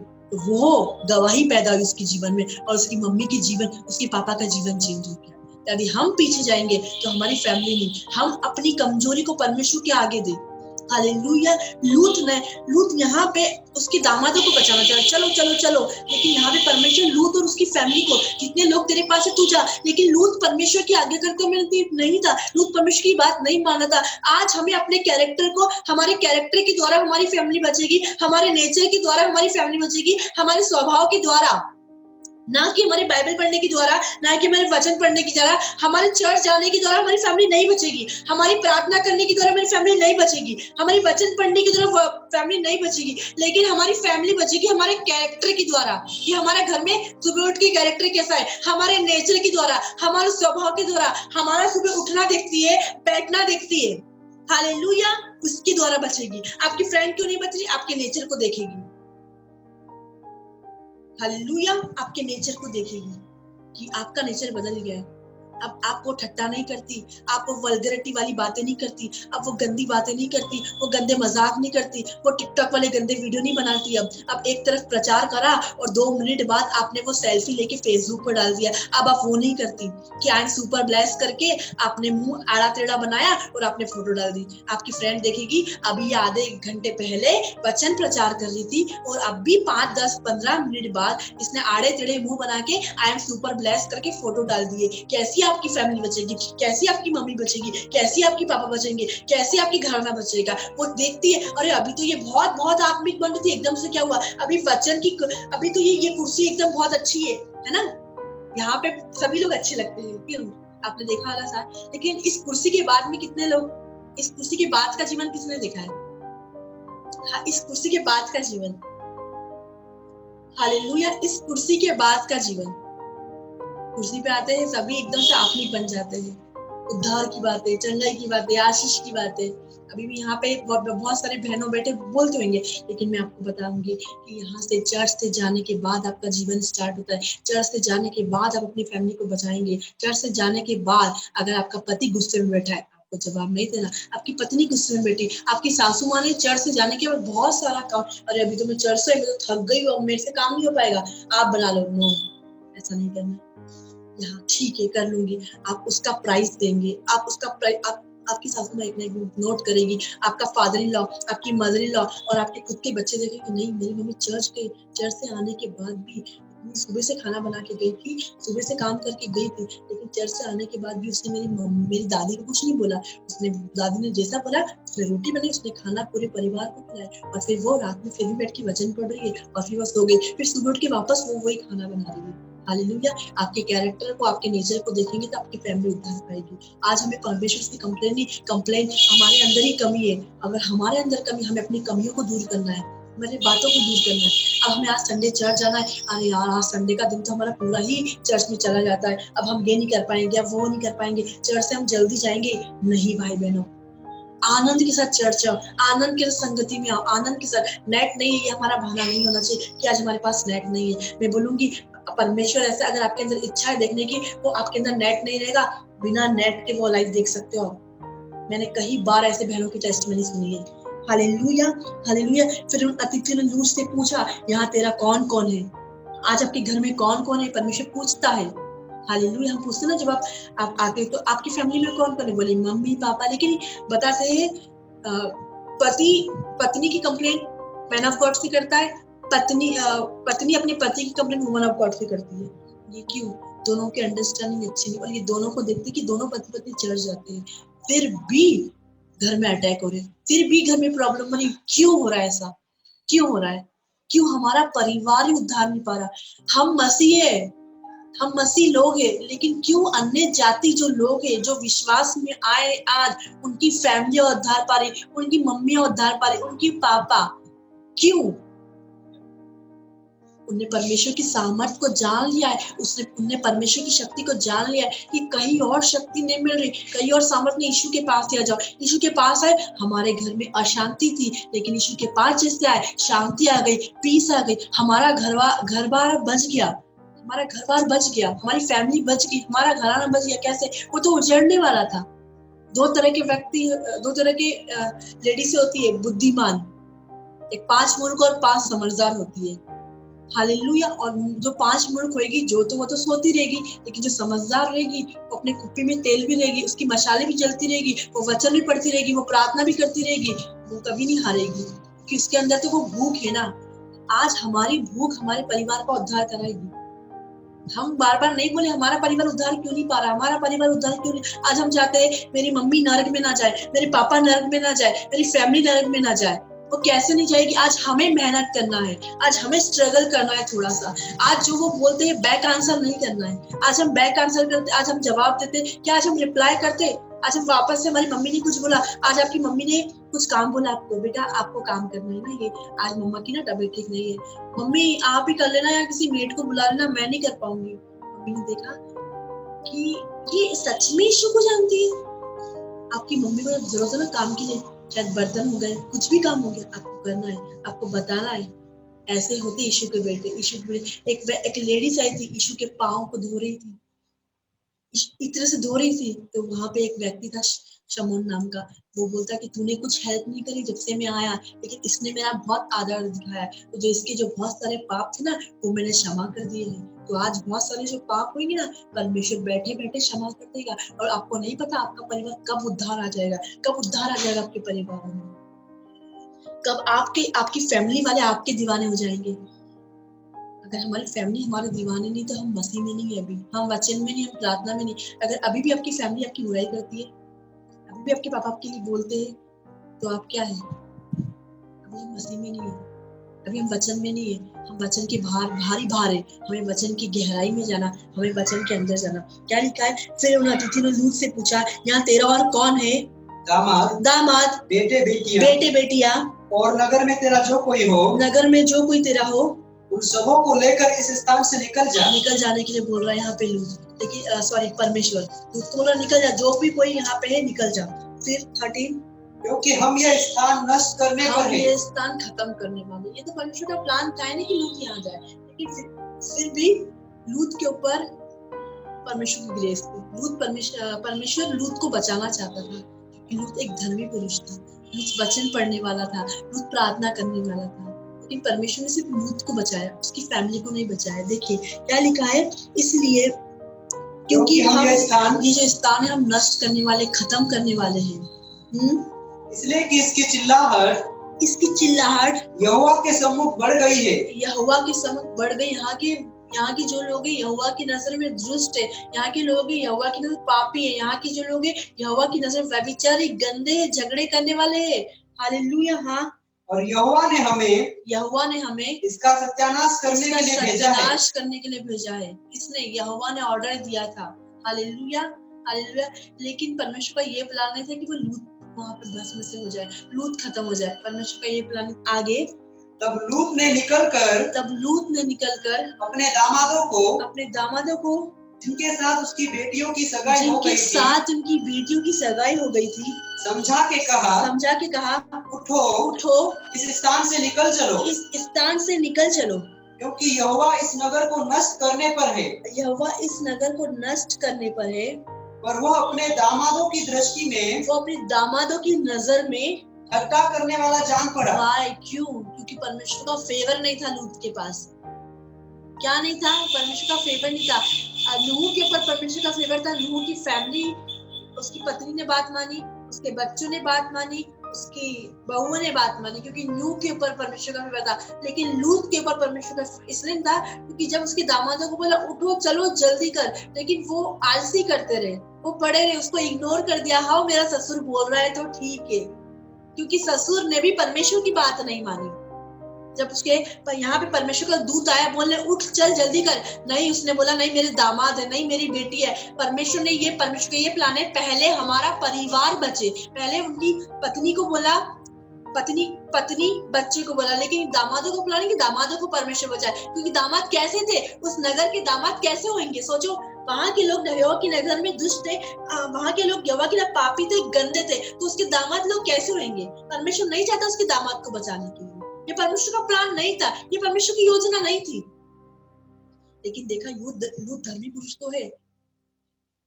वो गवाही पैदा हुई उसके जीवन में, और उसकी मम्मी की जीवन, उसके पापा का जीवन चेंज हो गया। यदि हम पीछे जाएंगे तो हमारी फैमिली नहीं, हम अपनी कमजोरी को परमेश्वर के आगे दें, हालेलुया। लूत यहाँ पे उसके दामादों को बचाना चाह रहा, चलो चलो चलो, लेकिन यहाँ पे परमेश्वर लूत और उसकी फैमिली को, जितने लोग तेरे पास है तू जा, लेकिन लूत परमेश्वर की आज्ञा करते हुए नहीं था, लूत परमेश्वर की बात नहीं माना था। आज हमें अपने कैरेक्टर को, हमारे कैरेक्टर के द्वारा हमारी फैमिली बचेगी, हमारे नेचर के द्वारा हमारी फैमिली बचेगी, हमारे स्वभाव के द्वारा, ना कि हमारे बाइबल पढ़ने के द्वारा, ना कि हमारे वचन पढ़ने के द्वारा, हमारे चर्च जाने के द्वारा हमारी फैमिली नहीं बचेगी, हमारी प्रार्थना करने के द्वारा हमारी फैमिली नहीं बचेगी, हमारी वचन पढ़ने के द्वारा फैमिली नहीं बचेगी, लेकिन हमारी फैमिली बचेगी हमारे कैरेक्टर के द्वारा, कि हमारे घर में सुबह उठ के कैरेक्टर कैसा है, हमारे नेचर के द्वारा, हमारे स्वभाव के द्वारा, हमारा सुबह उठना देखती है, बैठना देखती है। हालेलुया। उसके द्वारा बचेगी। आपकी फ्रेंड क्यों नहीं बच रही? आपके नेचर को देखेगी। हालेलुया। आपके नेचर को देखेगी कि आपका नेचर बदल गया है। अब आप वो ठट्टा नहीं करती, आप वो वल्गरिटी वाली बातें नहीं करती, अब वो गंदी बातें नहीं करती, वो गंदे मजाक नहीं करती, वो टिकटॉक वाले गंदे वीडियो नहीं बनाती। अब एक तरफ प्रचार करा और 2 मिनट बाद आपने वो सेल्फी लेके फेसबुक पर डाल दिया। अब आप वो नहीं करती कि आई एम सुपर ब्लेस करके आपने मुंह आड़ा टेढ़ा बनाया और आपने फोटो डाल दी। आपकी फ्रेंड देखेगी अभी आधे 1 घंटे पहले वचन प्रचार कर रही थी और अब भी 5, 10, 15 मिनट बाद इसने आड़े टेढ़े मुंह बना के आई एम सुपर ब्लेस करके फोटो डाल दिए। कैसी आपकी फैमिली बचेगी? कैसी आपकी मम्मी बचेगी? कैसी आपकी पापा बचेंगे? कैसी आपकी घराना बचेगा? वो देखती है, अरे अभी तो ये बहुत बहुत आत्मिक बन रही थी, एकदम से क्या हुआ? अभी वचन की, अभी तो ये कुर्सी एकदम बहुत अच्छी है ना? यहाँ पे सभी लोग अच्छे लगते हैं, क्यों? आपने देखा होगा सर। लेकिन इस कुर्सी के बाद में कितने लोग, इस कुर्सी के बाद का जीवन किसने देखा है? हाँ, इस कुर्सी के बाद का जीवन। हालेलुया। इस कुर्सी के बाद का जीवन, कुर्सी पे आते हैं सभी एकदम से आत्मिक बन जाते हैं, उद्धार की बातें, चंगाई की बातें, आशीष की बातें। अभी भी यहाँ पे बहुत सारे बहनों बेटे बोलते होंगे, लेकिन मैं आपको बताऊंगी कि यहाँ से चर्च से जाने के बाद आपका जीवन स्टार्ट होता है। चर्च से जाने के बाद आप अपनी फैमिली को बचाएंगे। चर्च से जाने के बाद अगर आपका पति गुस्से में बैठा है, आपको जवाब नहीं देना। आपकी पत्नी गुस्से में बैठी, आपकी सासू माँ ने चर्च से जाने के बाद बहुत सारा काम, अरे अभी तो मैं चर्च से, मैं तो थक गई हूँ, मेरे से काम नहीं हो पाएगा, आप बना लो। नो, ऐसा नहीं करना। यहाँ ठीक है कर लूंगी, आप उसका प्राइस देंगे, आप उसका आपकी सासू माँ एक नोट करेगी, आपका फादर इन लॉ, आपकी मदर इन लॉ और आपके खुद के बच्चे देखेंगे, नहीं मेरी मम्मी चर्च से आने के बाद भी सुबह से खाना बना के गई थी, सुबह से काम करके गई थी, लेकिन चर्च से आने के बाद भी उसने मेरी दादी को कुछ नहीं बोला। उसने, दादी ने जैसा बोला, उसने रोटी बनाई, उसने खाना पूरे परिवार को खिलाया, और फिर वो रात में फिर भी बैठ के वचन पढ़ रही है, और फिर वो सो गई, फिर सुबह उठ के वापस वो वही खाना बना रही है। हालेलुया। आपके कैरेक्टर को, आपके नेचर को देखेंगे तो आपकी फैमिली उद्धार पाएगी। आज हमें परमेश्वर से कंप्लेन हमारे अंदर ही कमी है। अगर हमारे अंदर कमी, हमें अपनी कमियों को दूर करना है, हमारे बातों को दूर करना है। अब हमें आज संडे चर्च जाना है, अरे यार आज संडे का दिन तो हमारा पूरा ही चर्च में चला जाता है, अब हम ये नहीं कर पाएंगे, अब वो नहीं कर पाएंगे, चर्च से हम जल्दी जाएंगे। नहीं भाई बहनों, आनंद के साथ चर्च आओ, आनंद के साथ संगति में आओ, आनंद के साथ। नेट नहीं है, ये हमारा बहाना नहीं होना चाहिए कि आज हमारे पास नेट नहीं है। मैं बोलूंगी परमेश्वर ऐसा, अगर आपके अंदर इच्छा है देखने की, वो आपके अंदर नेट नहीं रहेगा, बिना नेट के वो लाइव देख सकते हो। मैंने कई बार ऐसे बहनों की टेस्टमनी सुनी है। Hallelujah, hallelujah. फिर उन अतिथियों ने लूत से पूछा, यहाँ तेरा कौन कौन है? आज आपके घर में कौन कौन है? परमेश्वर पूछता है। हालेलुया। हम पूछते ना जब आप आते तो आपकी फैमिली में कौन कौन है? बोले मम्मी पापा। लेकिन बताते हैं पत्नी की कंप्लेंट मैन ऑफ गॉड से करता है, पत्नी अपने पति की कंप्लेंट वुमन ऑफ गॉड से करती है। ये क्यों? दोनों की अंडरस्टैंडिंग अच्छी नहीं, और ये दोनों को देखते कि दोनों पति पत्नी चर्च जाते हैं, फिर भी घर में अटैक हो रहे, फिर भी घर में प्रॉब्लम बनी। क्यों हो रहा है ऐसा? क्यों हो रहा है? क्यों हमारा परिवार ही उद्धार नहीं पा रहा? हम मसीह है, हम मसीह लोग हैं, लेकिन क्यों अन्य जाति जो लोग हैं, जो विश्वास में आए, आज उनकी फैमिली उद्धार पा रही, उनकी मम्मी उद्धार पा रही, उनकी पापा, क्यों? उन्हें परमेश्वर की सामर्थ को जान लिया है, उन्हें परमेश्वर की शक्ति को जान लिया है कि कहीं और शक्ति नहीं मिल रही, कहीं और सामर्थ नहीं। यीशु के पास दिया जाओ। यीशु के पास आए, हमारे घर में अशांति थी, लेकिन यीशु के पास जैसे आए, शांति आ गई, पीस आ गई, हमारा घर बार बच गया, हमारा घर बार बच गया, हमारी फैमिली बच गई, हमारा घराना बच गया। कैसे? वो तो उजड़ने वाला था। 2 तरह के व्यक्ति, 2 तरह के लेडीज होती है, बुद्धिमान, एक 5 मूर्ख और 5 समझदार होती है। हालेलुया। और जो 5 मूर्ख होगी, वो तो सोती रहेगी, लेकिन जो समझदार रहेगी वो अपने कुप्पी में तेल भी रहेगी, उसकी मशाले भी जलती रहेगी, वो वचन भी पढ़ती रहेगी, वो प्रार्थना भी करती रहेगी, वो कभी नहीं हारेगी, क्योंकि उसके अंदर तो वो भूख है ना। आज हमारी भूख हमारे परिवार का उद्धार कराएगी। हम बार बार नहीं बोले हमारा परिवार उद्धार क्यों नहीं पा रहा, हमारा परिवार उद्धार क्यों नहीं। आज हम चाहते हैं मेरी मम्मी नरक में ना जाए, मेरे पापा नरक में ना जाए, मेरी फैमिली नरक में ना जाए। वो कैसे नहीं जाएगी? आज हमें मेहनत करना है, आज हमें स्ट्रगल करना है थोड़ा सा। आज जो वो बोलते हैं बैक आंसर नहीं करना है। आज हम बैक आंसर करते, आज हम जवाब देते, क्या आज हम रिप्लाई करते? आज हम वापस से, हमारी मम्मी ने कुछ बोला, आज आपकी मम्मी ने कुछ काम बोला आपको, बेटा आपको काम करना है ना, ये आज मम्मा की ना तबीयत ठीक नहीं है, मम्मी आप ही कर लेना या किसी मेड को बुला लेना, मैं नहीं कर पाऊंगी। मम्मी ने देखा कि ये सच में यीशु को जानती है। आपकी मम्मी को जरूरत है ना काम के लिए, शायद बर्तन हो गए, कुछ भी काम हो गया, आपको करना है, आपको बताना है। ऐसे होते यीशु के बेटे। यीशु के बेटे, एक लेडीज आई थी, यीशु के पाँव को धो रही थी, इस तरह से धो रही थी। तो वहां पे एक व्यक्ति था शमून नाम का, वो बोलता कि तूने कुछ हेल्प नहीं करी जब से मैं आया, लेकिन इसने मेरा बहुत आदर दिखाया, तो जो इसके जो बहुत सारे पाप थे ना वो मैंने क्षमा कर दिए हैं। तो आज बहुत सारे जो पाप होंगे ना, परमेश्वर बैठे बैठे क्षमा कर देगा। और आपको नहीं पता आपका परिवार कब उद्धार आ जाएगा, कब उद्धार आ जाएगा आपके परिवार में, कब आपकी फैमिली वाले आपके दीवाने हो जाएंगे। अगर हमारी फैमिली हमारे दीवाने नहीं, तो हम मसीह में नहीं है, अभी हम वचन में नहीं, हम प्रार्थना में नहीं। अगर अभी भी आपकी फैमिली आपकी बुराई करती है, अभी भी आपके पापा आपके लिए बोलते हैं, तो आप क्या है? अभी हम मसीह में नहीं है, अभी हम वचन में नहीं है। हम वचन के भारी भार है, हमें वचन की गहराई में जाना, हमें वचन के अंदर जाना। क्या लिखा है? फिर उन अतिथि ने लूत से पूछा, यहाँ तेरा और कौन है? दामाद, बेटे बेटिया, और नगर में तेरा जो कोई हो, नगर में जो कोई तेरा हो, उन सबों को लेकर इस स्थान से निकल जाने के लिए बोल रहा है यहाँ पे लूत। देखिए सॉरी परमेश्वर लूत को बोला निकल जा, जो भी कोई यहाँ पे है निकल जा। फिर 13, क्योंकि हम यह स्थान नष्ट करने पर हैं। ये स्थान खत्म करने वाले। ये तो परमेश्वर का प्लान था नहीं कि लूत यहाँ जाए, लेकिन फिर भी लूत के ऊपर परमेश्वर की ग्रेस थी। परमेश्वर लूत को बचाना चाहता था, क्योंकि लूत एक धर्मी पुरुष था, लूत वचन पढ़ने वाला था, लूत प्रार्थना करने वाला था। लेकिन परमेश्वर ने सिर्फ लूत को बचाया, उसकी फैमिली को नहीं बचाया। देखिए क्या लिखा है, इसलिए क्योंकि हम ये जो स्थान है हम नष्ट करने वाले, खत्म करने वाले हैं। इसलिए कि इसकी चिल्लाहट यहोवा के सम्मुख बढ़ गई है। यहोवा के सम्मुख बढ़ गई। यहाँ के जो लोग हैं यहोवा की नजर में दुष्ट है, यहाँ के लोग यहोवा की नजर पापी है, यहाँ के जो लोग हैं यहोवा की नजर व्यभिचारी, गंदे, झगड़े करने वाले हैं। हालेलुया। हाँ, और यहोवा ने हमें इसका सत्यानाश करने के लिए भेजा है। किसने? यहोवा ने ऑर्डर दिया था। Hallelujah, hallelujah. लेकिन परमेश्वर का ये प्लान नहीं था कि वो लूत वहां पे भस्म से हो जाए, लूत खत्म हो जाए। परमेश्वर का ये प्लान आगे। तब लूत ने निकलकर अपने दामादों को जिनके साथ उसकी बेटियों की सगाई हो गई थी, समझा के कहा उठो इस स्थान से निकल चलो, क्योंकि यहोवा इस नगर को नष्ट करने पर है। पर वह अपने दामादों की दृष्टि में, वो अपने दामादों की नजर में ठट्टा करने वाला जान पड़ा। क्यों? क्योंकि परमेश्वर का फेवर नहीं था लूत के पास। क्या नहीं था? परमेश्वर का फेवर नहीं था। नूह के ऊपर परमेश्वर का फेवर था। नूह की फैमिली, उसकी पत्नी ने बात मानी, उसके बच्चों ने बात मानी, उसकी बहुओं ने बात मानी, क्योंकि नूह के ऊपर परमेश्वर का फेवर था। लेकिन लूत के ऊपर परमेश्वर का इसलिए था क्योंकि जब उसके दामादों को बोला उठो चलो जल्दी कर, लेकिन वो आलसी करते रहे, वो पड़े रहे, उसको इग्नोर कर दिया। हाँ मेरा ससुर बोल रहा है तो ठीक है, क्योंकि ससुर ने भी परमेश्वर की बात नहीं मानी। जब उसके यहाँ पे परमेश्वर का दूत आया बोलने उठ चल जल्दी कर, नहीं, उसने बोला नहीं मेरे दामाद है, नहीं मेरी बेटी है। परमेश्वर का ये प्लान है, पहले हमारा परिवार बचे। पहले उनकी पत्नी को बोला, पत्नी बच्चे को बोला, लेकिन दामादों को बोला नहीं कि दामादों को परमेश्वर बचाए। क्योंकि दामाद कैसे थे? उस नगर के दामाद कैसे होंगे? सोचो, वहां के लोग यहोवा की नजर में दुष्ट थे, वहां के लोग यहोवा के पापी थे, गंदे थे, तो उसके दामाद लोग कैसे होंगे? परमेश्वर नहीं चाहता उसके दामाद को बचाने के लिए। ये परमेश्वर का प्लान नहीं था, ये परमेश्वर की योजना नहीं थी। लेकिन देखा लूत धर्मी पुरुष तो है,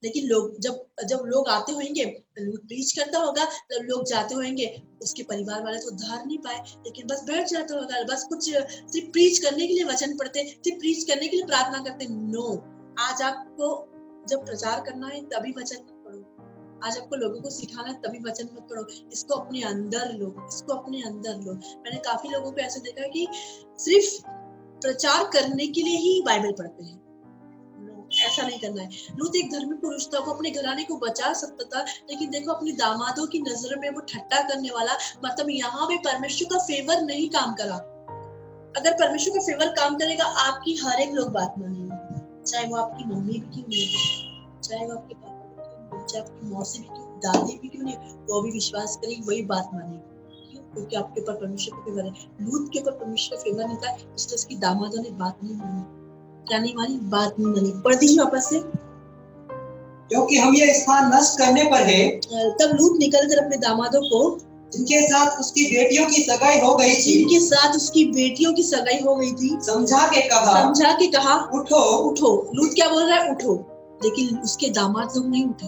लेकिन लोग जब लोग आते होंगे, लूत प्रीच करता होगा, जब लोग जाते होंगे, उसके परिवार वाले तो उद्धार नहीं पाए, लेकिन बस बैठ जाता होगा, बस कुछ सिर्फ प्रीच करने के लिए वचन पढ़ते, सिर्फ प्रीच करने के लिए प्रार्थना करते। नो, आज आपको जब प्रचार करना है तभी वचन मत पढ़ो, आज आपको लोगों को सिखाना है तभी वचन मत पढ़ो, इसको अपने अंदर लो, इसको अपने अंदर लो। मैंने काफी लोगों को ऐसे देखा कि सिर्फ प्रचार करने के लिए ही बाइबल पढ़ते हैं। ऐसा नहीं करना है। लूत एक धर्मी पुरुष था, वो अपने घराने को बचा सकता था, लेकिन देखो अपनी दामादों की नजर में वो ठट्टा करने वाला, मतलब यहाँ पे परमेश्वर का फेवर नहीं काम करा। अगर परमेश्वर का फेवर काम करेगा, आपकी हर एक लोग बात मानेंगे, चाहे वो आपकी मम्मी भी क्यों नहीं, चाहे वो आपके पापा भी क्यों नहीं, चाहे आपकी मौसी भी क्यों, दादी भी क्यों नहीं, वो भी विश्वास करेगी, वही बात मानेगी। क्यों? क्योंकि आपके ऊपर परमेश्वर का फेवर है। लूत के ऊपर परमेश्वर का फेवर नहीं था, इसलिए उसकी दामादों ने बात नहीं मानी। क्या नहीं मानी? बात नहीं मानी। पढ़ दीजिए वापस से। क्योंकि हम ये स्थान नष्ट करने पर है। तब लूत निकलकर अपने दामादों को, जिनके साथ उसकी बेटियों की सगाई हो गई थी, जिनके साथ उसकी बेटियों की सगाई हो गई थी, समझा के कहा, उठो उठो। लूत क्या बोल रहा है? उठो। लेकिन उसके दामाद लोग नहीं उठे।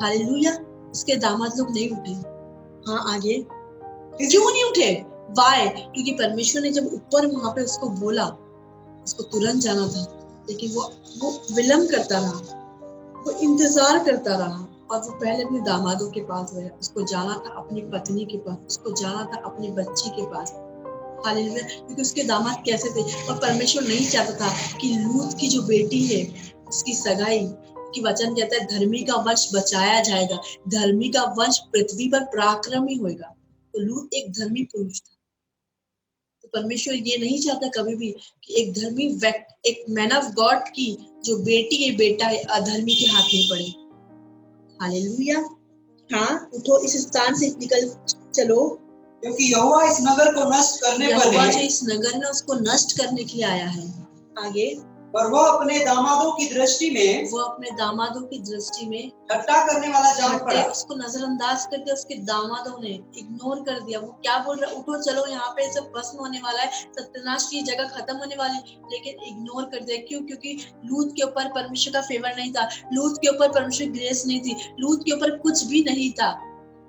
हालेलुया। उसके दामाद लोग नहीं उठे। हाँ, आगे क्यों नहीं उठे? वाई? क्योंकि परमेश्वर ने जब ऊपर वहां पे उसको बोला, उसको तुरंत जाना था, लेकिन वो विलंब करता रहा, वो इंतजार करता रहा, और वो पहले अपने दामादों के पास गया। उसको जाना था अपनी पत्नी के पास, उसको जाना था अपने बच्चे के पास। हालेलुया। क्योंकि उसके दामाद कैसे थे, और परमेश्वर नहीं चाहता था कि लूत की जो बेटी है उसकी सगाई, कि वचन कहता है धर्मी का वंश बचाया जाएगा, धर्मी का वंश पृथ्वी पर पराक्रमी होगा। तो लूत एक धर्मी पुरुष था। तो परमेश्वर ये नहीं चाहता कभी भी कि एक धर्मी व्यक्ति, एक मैन ऑफ गॉड की जो बेटी है, बेटा है, अधर्मी के हाथ में पड़े। हालेलुया। हाँ, उठो, इस स्थान से निकल चलो, क्योंकि यहोवा इस नगर को नष्ट करने पर है। यहोवा जो इस नगर में उसको नष्ट करने के लिए आया है। आगे, पर वह अपने दामादों की दृष्टि में, वो अपने दामादों की दृष्टि में ठट्टा करने वाला जान पड़ा। उसको नजरअंदाज करके उसके दामादों ने इग्नोर कर दिया। वो क्या बोल रहा है? उठो चलो, यहाँ पे सब भस्म होने वाला है, सत्यानाश की जगह खत्म होने वाली, लेकिन इग्नोर कर दिया। क्यों? क्योंकि लूत के ऊपर परमेश्वर का फेवर नहीं था, लूत के ऊपर परमेश्वर ग्रेस नहीं थी, लूत के ऊपर कुछ भी नहीं था।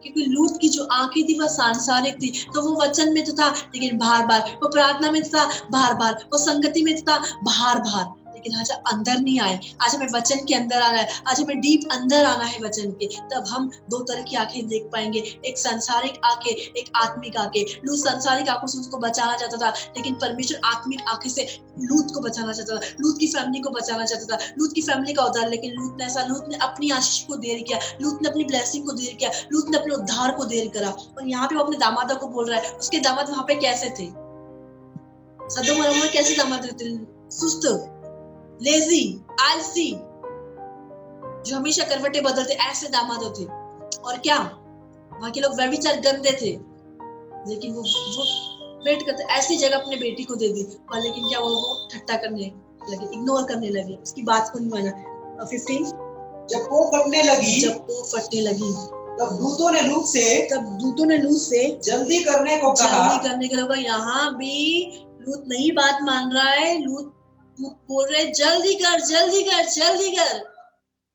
क्योंकि लूत की जो आंखें थी वह सांसारिक थी। तो वो वचन में तो था, लेकिन बार बार, वो प्रार्थना में था बार बार, वो संगति में था बार बार, लेकिन आज अंदर नहीं आए। आज हमें वचन के अंदर आना है, आज हमें डीप अंदर आना है वचन के, तब हम दो तरह की आंखें देख पाएंगे, एक सांसारिक आंखें, एक आत्मिक आंखें। लूत सांसारिक आंखों से उसको बचाना चाहता था, लेकिन परमेश्वर आत्मिक आंखें से लूत को बचाना चाहता था, लूत की फैमिली को बचाना चाहता था, लूत की फैमिली का उद्धार। लेकिन लूत ने अपनी आशीष को देर किया, लूत ने अपनी ब्लेसिंग को देर किया, लूत ने अपने उद्धार को देर करा। और यहाँ पे वो अपने दामादों को बोल रहा है, उसके दामाद वहां पे कैसे थे? सदोम और अमोरा कैसे दामाद रहते? सुस्त, लेजी, आलसी, जो हमेशा करवटें बदलते, ऐसे दामाद होते। और क्या, वहां के लोग व्यभिचार गंदे थे, लेकिन वो वेट करते, ऐसी जगह अपने बेटी को दे दी। और लेकिन क्या वो ठट्टा करने लगे, इग्नोर करने लगे, उसकी बात को नहीं माना। 15, जब वो फटने लगी, तब दूतों ने लूत से जल्दी करने को कहा। यहाँ भी लूत नहीं बात मान रहा है, लूत बोल रहे जल्दी कर,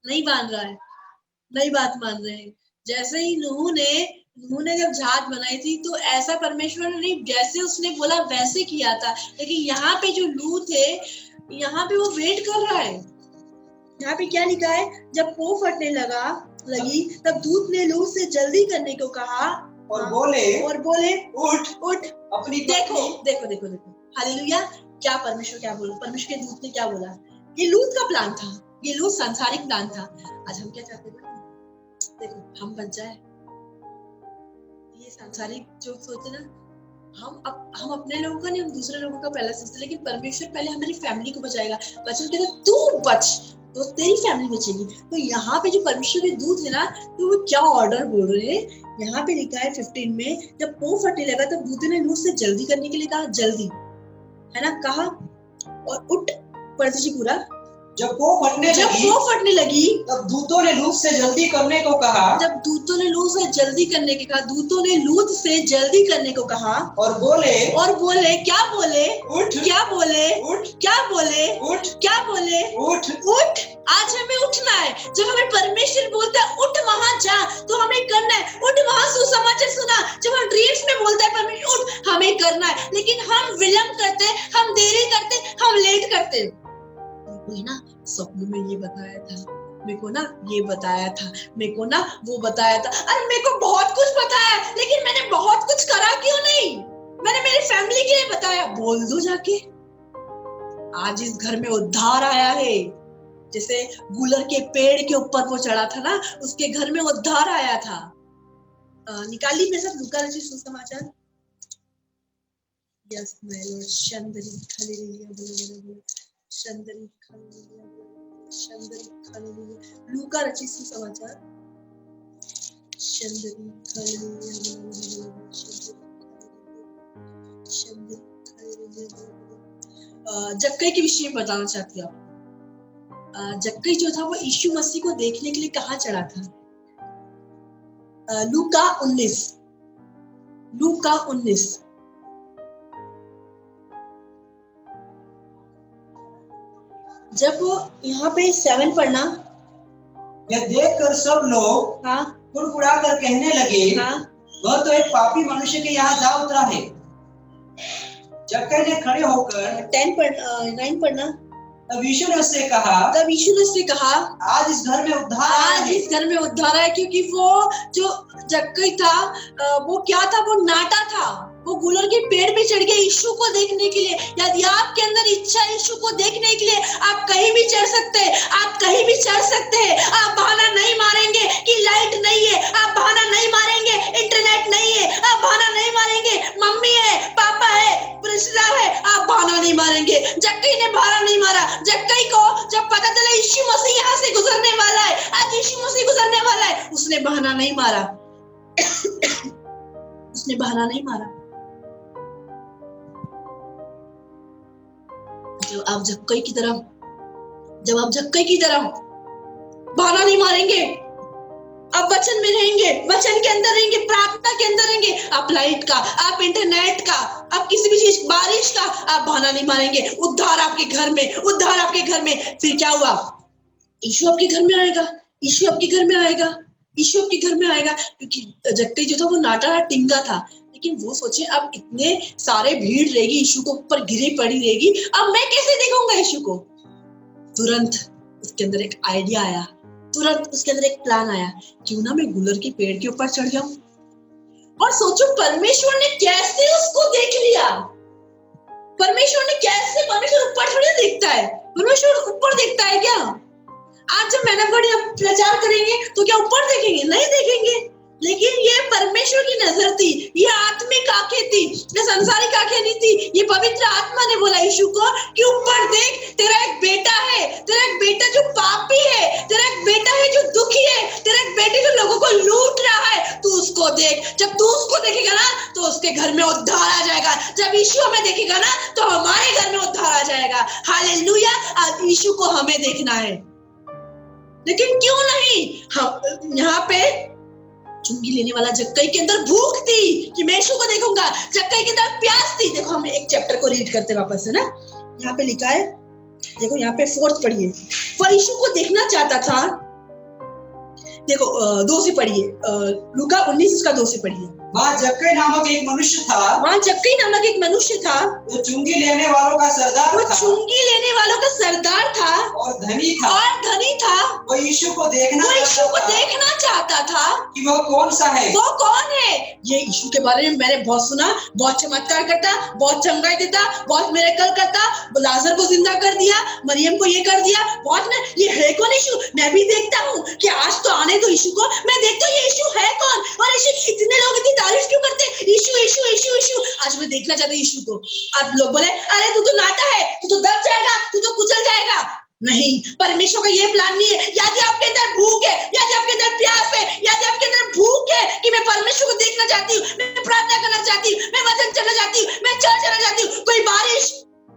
नहीं मान रहा है, नहीं बात मान रहे हैं। जैसे ही नूह ने जब जहाज बनाई थी, तो ऐसा परमेश्वर ने जैसे उसने बोला वैसे किया था। लेकिन यहाँ पे जो लूत है, यहाँ पे वो वेट कर रहा है। यहाँ पे क्या लिखा है? जब पो फटने लगी, तब दूत ने लूत से जल्दी करने को कहा, और बोले उठ अपनी। देखो हालेलुया। क्या परमेश्वर क्या बोला? परमेश्वर के दूत ने क्या बोला? ये लूत का प्लान था, ये लूत सांसारिक प्लान था। आज हम क्या चाहते हैं? देखो, हम बच जाए, ये सांसारिक जो सोचे ना, हम अपने लोगों का नहीं, हम दूसरे लोगों का पहले सोचते, लेकिन परमेश्वर पहले हमारी फैमिली को बचाएगा। वचन कहता है तू बच तो तेरी फैमिली बचेगी। तो यहाँ पे जो परमेश्वर के दूत है ना, तो वो क्या ऑर्डर बोल रहे हैं? यहाँ पे लिखा है 15 में, जब पो फटने लगा तब दूत ने लूत से जल्दी करने के लिए कहा, जल्दी, है ना, कहा, और उठ। पढ़ दीजिए पूरा। जब पो फटने लगी, तब दूतों ने लूत से जल्दी करने को कहा। दूतों ने लूत से जल्दी करने को कहा, और बोले उठ। आज हमें उठना है। जब हमें परमेश्वर बोलता है उठ वहां जा, तो हमें करना है। उठ वहां सुसमाचार सुना। जब हम ड्रीम्स में बोलता है परमेश्वर उठ, हमें करना है। लेकिन हम विलंब करते, हम देरी करते, हम लेट करते। वही ना, स्वप्न में ये बताया था मेरे को ना ये बताया था, मेरे को ना वो बताया था। अरे मेरे को बहुत कुछ बताया, लेकिन मैंने बहुत कुछ करा क्यों नहीं? मैंने मेरी फैमिली के लिए बताया। बोल दो जाके, आज इस घर में उद्धार आया है। जैसे गुलर के पेड़ के ऊपर वो चढ़ा था ना, उसके घर में उद्धार आया था। निकाली मेरे साथ लूका रचित सुसमाचार। Yes my lord. शंदरी हालेलुया, बोलो शंदरी हालेलुया, शंदरी हालेलुया। लूका रचित सुसमाचार, शंदरी हालेलुया, शंदरी हालेलुया। जक्कई के विषय में बताना चाहती हूँ। जक्कई जो था वो यीशु मसीह को देखने के लिए कहाँ चढ़ा था? लूका 19, लूका 19। जब वो यहाँ पे 7 पढ़ना। यह देखकर सब लोग हाँ कुड़कुड़ा कर कहने लगे, हाँ वह तो एक पापी मनुष्य के यहाँ जा उतरा है। जक्कई ने खड़े होकर 9 पढ़ना। तब यीशु ने उससे कहा, आज इस घर में उद्धार आया है। इस घर में उद्धार है, क्योंकि वो जो जक्कई था वो क्या था? वो नाटा था। वो गुलर के पेड़ पे चढ़ गया यीशु को देखने के लिए। यदि आपके अंदर इच्छा है यीशु को देखने के लिए, आप कहीं भी चढ़ सकते हैं, आप कहीं भी चढ़ सकते हैं। आप बहाना नहीं मारेंगे कि लाइट नहीं है, आप बहाना नहीं मारेंगे इंटरनेट नहीं है, आप बहाना नहीं मारेंगे मम्मी है पापा है रिश्तेदार है, आप बहाना नहीं मारेंगे। जक्कई ने बहाना नहीं मारा। जक्कई को जब पता चला यीशु मसीह यहाँ से गुजरने वाला है, आज यीशु मसीह गुजरने वाला है, उसने बहाना नहीं मारा। उसने बहाना नहीं मारा। जब आप जक्कई की तरह बहाना नहीं मारेंगे, आप वचन में रहेंगे, वचन के अंदर रहेंगे, प्रार्थना के अंदर रहेंगे, आप लाइट का, आप इंटरनेट का, आप किसी भी चीज, बारिश का, आप बहाना नहीं मारेंगे। उद्धार आपके घर में, उद्धार आपके घर में। फिर क्या हुआ? यीशु आपके घर में आएगा, यीशु आपके घर में आएगा, यीशु आपके घर में आएगा। क्योंकि जक्कई जो था वो नाटा टिंगा था, लेकिन वो सोचे अब इतने सारे भीड़ रहेगी, यीशु को ऊपर गिरी पड़ी रहेगी, अब मैं कैसे देखूंगा यीशु को? तुरंत उसके अंदर एक आइडिया आया, तुरंत उसके अंदर एक प्लान आया, क्यों ना मैं गुलर के पेड़ के ऊपर चढ़ जाऊं। और सोचो परमेश्वर ने कैसे उसको देख लिया। परमेश्वर ऊपर थोड़ी देखता है, परमेश्वर ऊपर देखता है क्या? आज जब मैंने बड़ी प्रचार करेंगे तो क्या ऊपर देखेंगे? नहीं देखेंगे। लेकिन ये परमेश्वर की नजर थी, ये आत्मिक आंखें थी, ये संसारिक आंखें नहीं थी। ये पवित्र आत्मा ने बोला यीशु को कि ऊपर देख, तेरा एक बेटा है, तेरा एक बेटा जो पापी है, तेरा एक बेटा है जो दुखी है, तेरा एक बेटे जो लोगों को लूट रहा है, तू उसको देख। जब तू उसको देखेगा ना तो उसके घर में उद्धार आ जाएगा। जब यीशु हमें देखेगा ना तो हमारे घर में उद्धार आ जाएगा। हालेलुया। आज यीशु को हमें देखना है, लेकिन क्यों नहीं? हम यहाँ पे चुंगी लेने वाला जक्कई के अंदर भूख थी कि मैं यीशु को देखूंगा, जक्कई के अंदर प्यास थी। देखो हम एक चैप्टर को रीड करते वापस, है ना? यहाँ पे लिखा है, देखो यहाँ पे 4 पढ़िए। वह यीशु को देखना चाहता था। देखो 2 से पढ़िए, लूका 19 उसका 2 से पढ़िए। वहाँ जक्कई नामक एक मनुष्य था, जो चुंगी लेने वालों का सरदार था, और धनी था। वो यीशु को देखना चाहता था कि वह कौन सा है, वो कौन है। ये यीशु के बारे में मैंने बहुत सुना, बहुत चमत्कार करता, बहुत चंगाई देता, बहुत मिरेकल करता, लाजर को जिंदा कर दिया, मरियम को ये कर दिया, बहुत ना। ये है कौन यीशु? मैं भी देखता हूँ कि आज तो आने दो यीशु को, मैं देखता हूँ ये यीशु है कौन। और यीशु इतने लोग इतनी तारीफ क्यों करते? यीशु यीशु यीशु यीशु। आज मैं देखना चाहता हूँ यीशु को। आज लोग बोले अरे तू तो नाटा है, तू तो दब जाएगा, तू तो कुचल जाएगा। नहीं, परमेश्वर का ये प्लान नहीं है। यदि आपके अंदर भूख है, यदि आपके अंदर प्यास है, यदि आपके अंदर भूख है कि मैं परमेश्वर को देखना चाहती हूँ, मैं प्रार्थना करना चाहती हूँ, मैं वचन चलना चाहती हूँ, मैं चर्च जाना चाहती हूँ, कोई बारिश,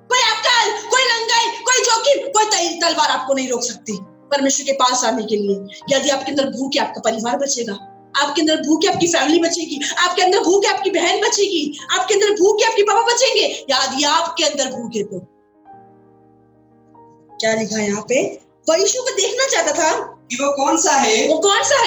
कोई अकाल, कोई लंगाई, कोई जोखिम, कोई तलवार आपको नहीं रोक सकती परमेश्वर के पास आने के लिए। यदि आपके अंदर भूख है, आपका परिवार बचेगा। आपके अंदर भूख है, आपकी फैमिली बचेगी। आपके अंदर भूख है, आपकी बहन बचेगी। आपके अंदर भूख है, आपके पापा बचेंगे। यदि आपके अंदर भूख है तो क्या लिखा है यहाँ पे? वह यीशु को देखना चाहता था कि वो कौन सा है,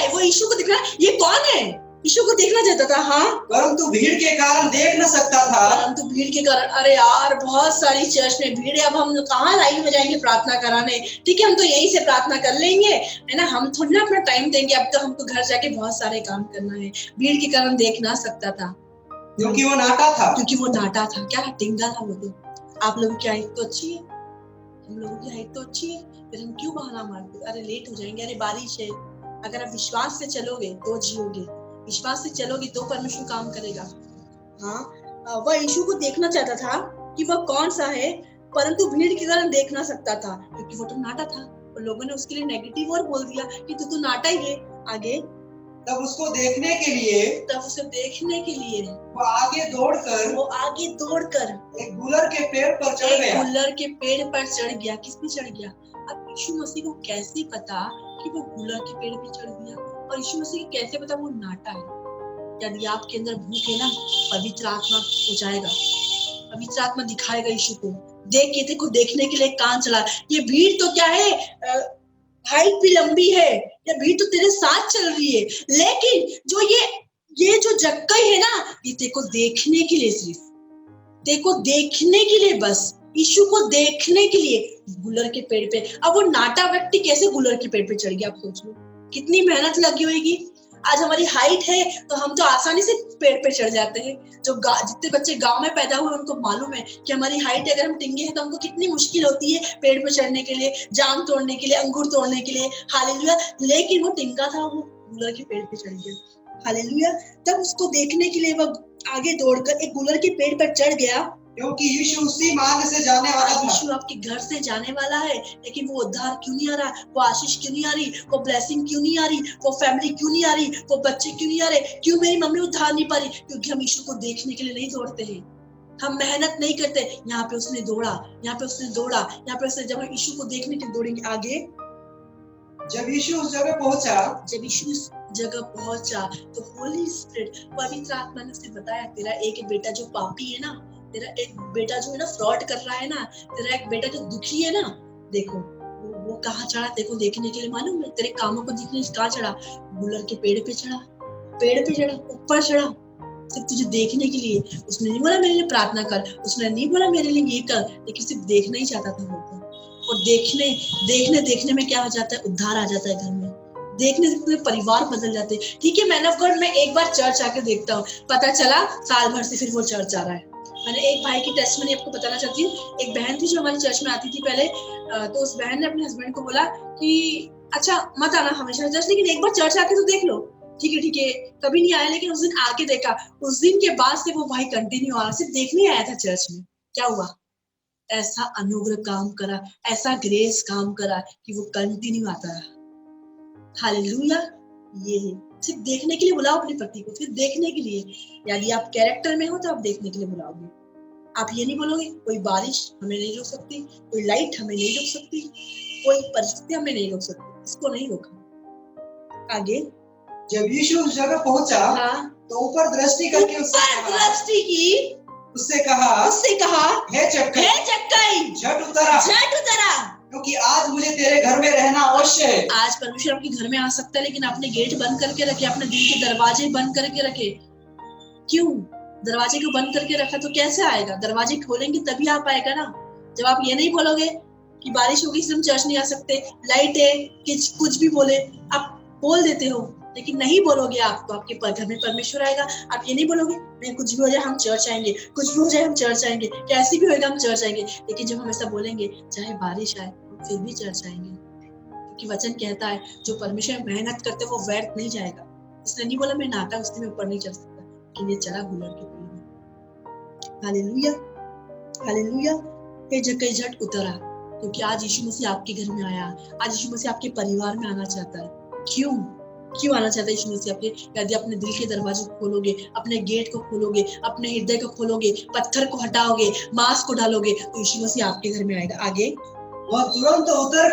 वो यीशु को देखना, ये कौन है? यीशु को देखना चाहता था, हाँ, परंतु भीड़ के कारण देख न सकता था। परंतु भीड़ के कारण, अरे यार बहुत सारी चर्च में भीड़ है, अब हम कहाँ लाइन में जाएंगे प्रार्थना कराने, ठीक है हम तो यहीं से प्रार्थना कर लेंगे, है ना, हम थोड़ी ना अपना टाइम देंगे, अब तो हमको घर जाके बहुत सारे काम करना है। भीड़ के कारण देख ना सकता था क्योंकि वो नाटा था। क्योंकि वो नाटा था, क्या टिंगा था वो तो। आप लोगों की हाइट तो अच्छी है, हम लोगों की हाइट तो अच्छी है, फिर हम क्यों बहाना मारते, अरे लेट हो जाएंगे, अरे बारिश है। अगर आप विश्वास से चलोगे तो जियोगे, विश्वास से चलोगे तो परमेश्वर काम करेगा। हाँ, वह यीशु को देखना चाहता था कि वह कौन सा है, परंतु भीड़ के कारण देख ना सकता था क्योंकि वो तो नाटा था, और लोगों ने उसके लिए नेगेटिव और बोल दिया कि तू तो नाटा ही है। आगे, तब उसको देखने के लिए, तब उसे देखने के लिए वो आगे दौड़कर एक गुलर के पेड़ पर चढ़ गया। गुलर के पेड़ पर चढ़ गया। किस पे चढ़ गया? अब यीशु मसीह को कैसे पता कि वो गुलर के पेड़ पे चढ़ गया, और यीशु मसीह को कैसे पता वो नाटा है? यदि आपके अंदर भूख है ना, पवित्र आत्मा पहुंचाएगा, पवित्र आत्मा दिखाएगा यीशु को। देख के देखो, देखने के लिए कान चला। ये भीड़ तो क्या है, हाइट भी लंबी है, ये भीड़ तो तेरे साथ चल रही है, लेकिन जो ये जो जक्कई है ना, ये तेको देखने के लिए, सिर्फ तेको देखने के लिए, बस यीशु को देखने के लिए गुलर के पेड़ पे। अब वो नाटा व्यक्ति कैसे गुलर के पेड़ पे चढ़ गया, आप सोच लो कितनी मेहनत लगी होगी। आज हमारी हाइट है तो हम तो आसानी से पेड़ पे चढ़ जाते हैं। जो जितने बच्चे गांव में पैदा हुए उनको मालूम है कि हमारी हाइट अगर हम टिंगे हैं तो हमको कितनी मुश्किल होती है पेड़ पे चढ़ने के लिए, जाम तोड़ने के लिए, अंगूर तोड़ने के लिए। हालेलुया, लेकिन वो टिंगा था, वो गुलर के पेड़ पे चढ़ गया। हालेलुया, तब उसको देखने के लिए वह आगे दौड़कर एक गुलर के पेड़ पर चढ़ गया, क्योंकि यीशु उसी मार्ग से जाने वाला था। यीशु आपके घर से जाने वाला है, लेकिन वो उद्धार क्यों नहीं आ रहा, वो आशीष क्यों नहीं आ रही, वो ब्लेसिंग क्यों नहीं आ रही, वो फैमिली क्यों नहीं आ रही, वो बच्चे क्यों नहीं आ रहे, क्यों मेरी मम्मी उद्धार नहीं पा रही? क्योंकि हम यीशु को देखने के लिए नहीं दौड़ते हैं, हम मेहनत नहीं करते। यहाँ पे उसने दौड़ा, यहाँ पे उसने दौड़ा, यहाँ पे उसने, जब हम यीशु को देखने के लिए दौड़ेंगे। आगे, जब यीशु उस जगह पहुंचा तो होली स्पिरिट, पवित्र आत्मा ने उसे बताया, तेरा एक बेटा जो पापी है ना, तेरा एक बेटा जो है ना फ्रॉड कर रहा है ना, तेरा एक बेटा जो दुखी है ना, देखो वो कहाँ चढ़ा, देखो देखने के लिए, मालूम है तेरे कामों को देखने कहाँ चढ़ा, गुलर के पेड़ पे चढ़ा, ऊपर चढ़ा, सिर्फ तुझे देखने के लिए। उसने नहीं बोला मेरे लिए प्रार्थना कर, उसने नहीं बोला मेरे लिए ये कर, लेकिन सिर्फ देखना ही चाहता था वो। और देखने में क्या हो जाता है, उद्धार आ जाता है घर में। देखने से पूरे परिवार बदल जाते हैं। ठीक है, मैन ऑफ गॉड, मैं एक बार चर्च आके देखता हूँ, पता चला साल भर से फिर वो चर्च आ रहा है। मैंने एक भाई की टेस्टमनी आपको बताना चाहती हूँ। एक बहन थी जो हमारी चर्च में आती थी पहले, तो उस बहन ने अपने हस्बैंड को बोला कि अच्छा मत आना हमेशा चर्च, लेकिन एक बार चर्च आके तो देख लो। ठीक है, कभी नहीं आया, लेकिन उस दिन आके देखा। उस दिन के बाद से वो भाई कंटिन्यू आ रहा, सिर्फ देखने आया था चर्च में। क्या हुआ? ऐसा अनुग्रह काम करा, ऐसा ग्रेस काम करा कि वो कंटिन्यू आता रहा। हालेलुया, ये है, सिर्फ देखने के लिए बुलाओ अपने पति को, सिर्फ देखने के लिए। यदि आप कैरेक्टर में हो तो आप देखने के लिए बुलाओगे। आप ये नहीं बोलोगे कोई बारिश हमें नहीं रोक सकती, कोई लाइट हमें नहीं रोक सकती, कोई परिस्थिति हमें नहीं रोक सकती, इसको नहीं रोका। आगे, जब यीशु उस जगह पहुंचा, हाँ, तो ऊपर दृष्टि करके उससे कहा, हे जक्कई, झट उतरा, क्योंकि आज मुझे तेरे घर में रहना अवश्य है। आज परमेश्वर आपके घर में आ सकता है, लेकिन आपने गेट बंद करके रखे, अपने दिल के दरवाजे बंद करके रखे। क्यों दरवाजे को बंद करके रखा? तो कैसे आएगा? दरवाजे खोलेंगे तभी आप आएगा ना। जब आप ये नहीं बोलोगे कि बारिश होगी इसलिए हम चर्च नहीं आ सकते, लाइट है, कुछ भी बोले, आप बोल देते हो, लेकिन नहीं बोलोगे आप, तो आपके घर में परमेश्वर आएगा। आप ये नहीं बोलोगे नहीं कुछ भी हो जाए हम चर्च आएंगे, कुछ भी हो जाए हम चर्च आएंगे, कैसे भी होएगा हम चर्च आएंगे। लेकिन जब हम ऐसा बोलेंगे चाहे बारिश आए फिर भी चर्च आएंगे, क्योंकि वचन कहता है जो परमेश्वर में मेहनत करते वो व्यर्थ नहीं जाएगा। इसने नहीं बोला मैं नाटा उसने ऊपर नहीं चढ़ सकता, लेकिन ये चला गुलर के पेड़ में। Hallelujah, hallelujah. हे जक्कई झट उतरा, क्योंकि आज यीशु मसीह आपके घर में आया, आज यीशु मसीह आपके परिवार में आना चाहता है। क्यों आना चाहता है यीशु मसीह आपके? यदि अपने दिल के दरवाजे को खोलोगे, अपने गेट को खोलोगे, अपने हृदय को खोलोगे, पत्थर को हटाओगे, मांस को डालोगे, तो यीशु मसीह आपके घर में आएगा। आगे, वह तुरंत उतर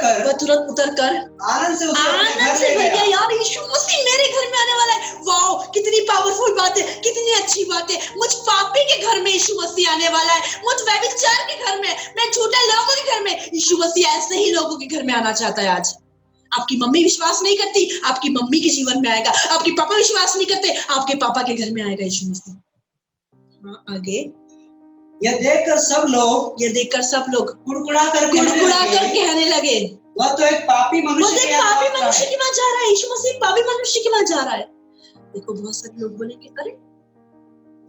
कर आनंद से भर गया। यार यीशु मसीह मेरे घर में आने वाला है, वाओ कितनी पावरफुल बात है, कितनी अच्छी बात है। मुझ पापी के घर में यीशु मसीह आने वाला है, मुझ व्यभिचार के घर में, मैं झूठे लोगों के घर में, यीशु मसीह ऐसे ही लोगों के घर में आना चाहता है। आज आपकी मम्मी विश्वास नहीं करती, आपकी मम्मी के जीवन में आएगा। आपके पापा विश्वास नहीं करते, आपके पापा के घर में आएगा यीशु मसीह। हाँ, आगे। यह देखकर सब लोग कुड़कुड़ा कर कहने लगे, वह तो एक पापी मनुष्य की वहाँ जा रहा है। यीशु मसीह पापी मनुष्य की वहाँ जा रहा है। देखो बहुत सारे लोग बोलेंगे, अरे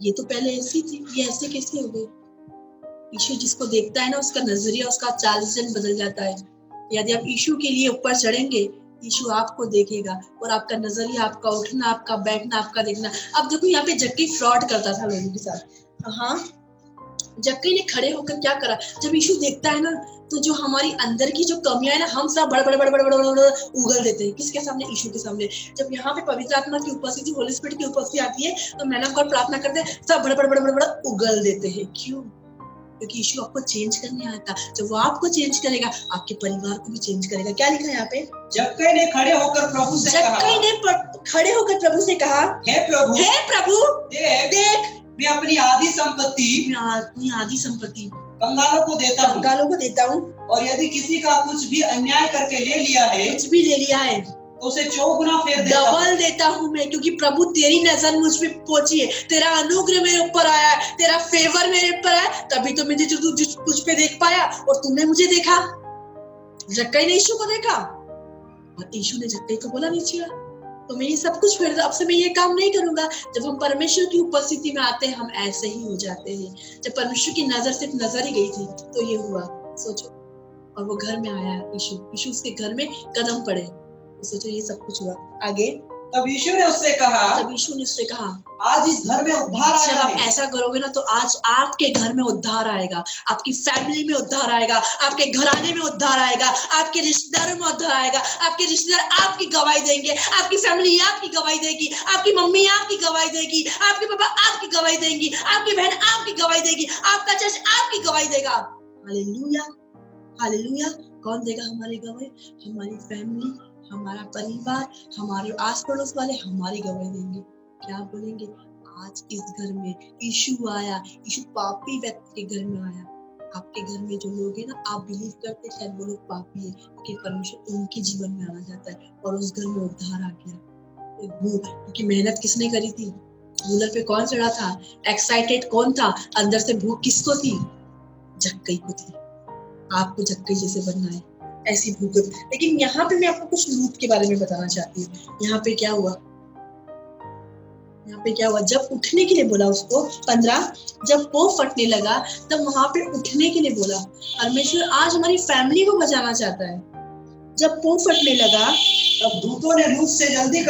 ये तो पहले ऐसी थी, ये ऐसे कैसे हो गई? यीशु जिसको देखता है ना, उसका नजरिया, उसका चाल चलन बदल जाता है। यदि आप यीशु के लिए ऊपर चढ़ेंगे, यीशु आपको देखेगा और आपका नजरिया, आपका उठना, आपका बैठना, आपका देखना। अब देखो यहाँ पे जक्की फ्रॉड करता था लोगों के साथ। हाँ, जक्की ने खड़े होकर क्या करा, जब यीशु देखता है ना, तो जो हमारी अंदर की जो कमियां है ना, हम सब बड़े उगल देते हैं। किसके सामने? यीशु के सामने। जब यहाँ पे पवित्र आत्मा की उपस्थिति, होली स्पिरिट की उपस्थिति आती है, तो मैन ऑफ गॉड प्रार्थना करते हैं, सब बड़े उगल देते हैं। क्यों? क्योंकि यीशु आपको चेंज करने आता। जब वो आपको चेंज करेगा, आपके परिवार को भी चेंज करेगा। क्या लिखा है यहाँ पे? जक्कई ने खड़े होकर प्रभु से कहा, हे प्रभु, देख मैं अपनी आधी संपत्ति कंगालों को देता हूँ, और यदि किसी का कुछ भी अन्याय करके ले लिया है, तो उसे 4 गुना फेर डबल देता हूँ मैं। क्योंकि प्रभु तेरी नजर मुझ पे पहुंची है, तेरा अनुग्रह मेरे ऊपर आया है, तेरा फेवर मेरे ऊपर आया, तभी तो मैंने तुझ पे देख पाया और तूने मुझे देखा। जक्कई ने यीशु को देखा और यीशु ने जक्कई को बोला, नीचे आ, तो मैं ये सब कुछ फिर अब से मैं ये काम नहीं करूंगा। जब हम परमेश्वर की उपस्थिति में आते हैं, हम ऐसे ही हो जाते हैं। जब परमेश्वर की नजर सिर्फ नजर ही गई थी, तो ये हुआ। सोचो, और वो घर में आया यीशु उसके घर में कदम पड़े, तो सोचो ये सब कुछ हुआ। आगे। तब यीशु ने उससे कहा, आज इस घर में उद्धार आया है। जब आप ऐसा करोगे ना, तो आज आपके घर में उद्धार आएगा, आपकी फैमिली में उद्धार आएगा, आपके घराने में उद्धार आएगा, आपके रिश्तेदारों में उद्धार आएगा। आपके रिश्तेदार आपकी गवाही देंगे, आपकी फैमिली आपकी गवाही देगी, आपकी मम्मी आपकी गवाही देगी, आपके पापा आपकी गवाही देंगी, आपकी बहन आपकी गवाही देगी, आपका चर्च आपकी गवाही देगा। Hallelujah, hallelujah. कौन देगा हमारी गवाही? हमारी फैमिली, हमारा परिवार, हमारे आस पड़ोस वाले हमारी गवाही देंगे। क्या बोलेंगे? आज इस घर में यीशु आया, यीशु पापी व्यक्ति के घर में आया। आपके घर में जो लोग हैं ना, आप बिलीव करते शायद वो लोग पापी है, लेकिन परमेश्वर उनके जीवन में आना चाहता है और उस घर में उद्धार आ गया। क्योंकि मेहनत किसने करी थी? रूलर पे कौन चढ़ा था? एक्साइटेड कौन था? अंदर से भूख किसको थी? जक्कई को थी। आपको जक्कई जैसे बनना है, ऐसी भूख। लेकिन यहाँ पे मैं आपको कुछ लूट के बारे में बताना चाहती हूँ। यहाँ पे क्या हुआ? जब उठने के लिए बोला उसको, 15, जब पो फटने लगा, तब वहां पे उठने के लिए बोला। परमेश्वर आज हमारी फैमिली को बचाना चाहता है। जब पो फटने लगा, तब दूतों ने लूत से जल्दी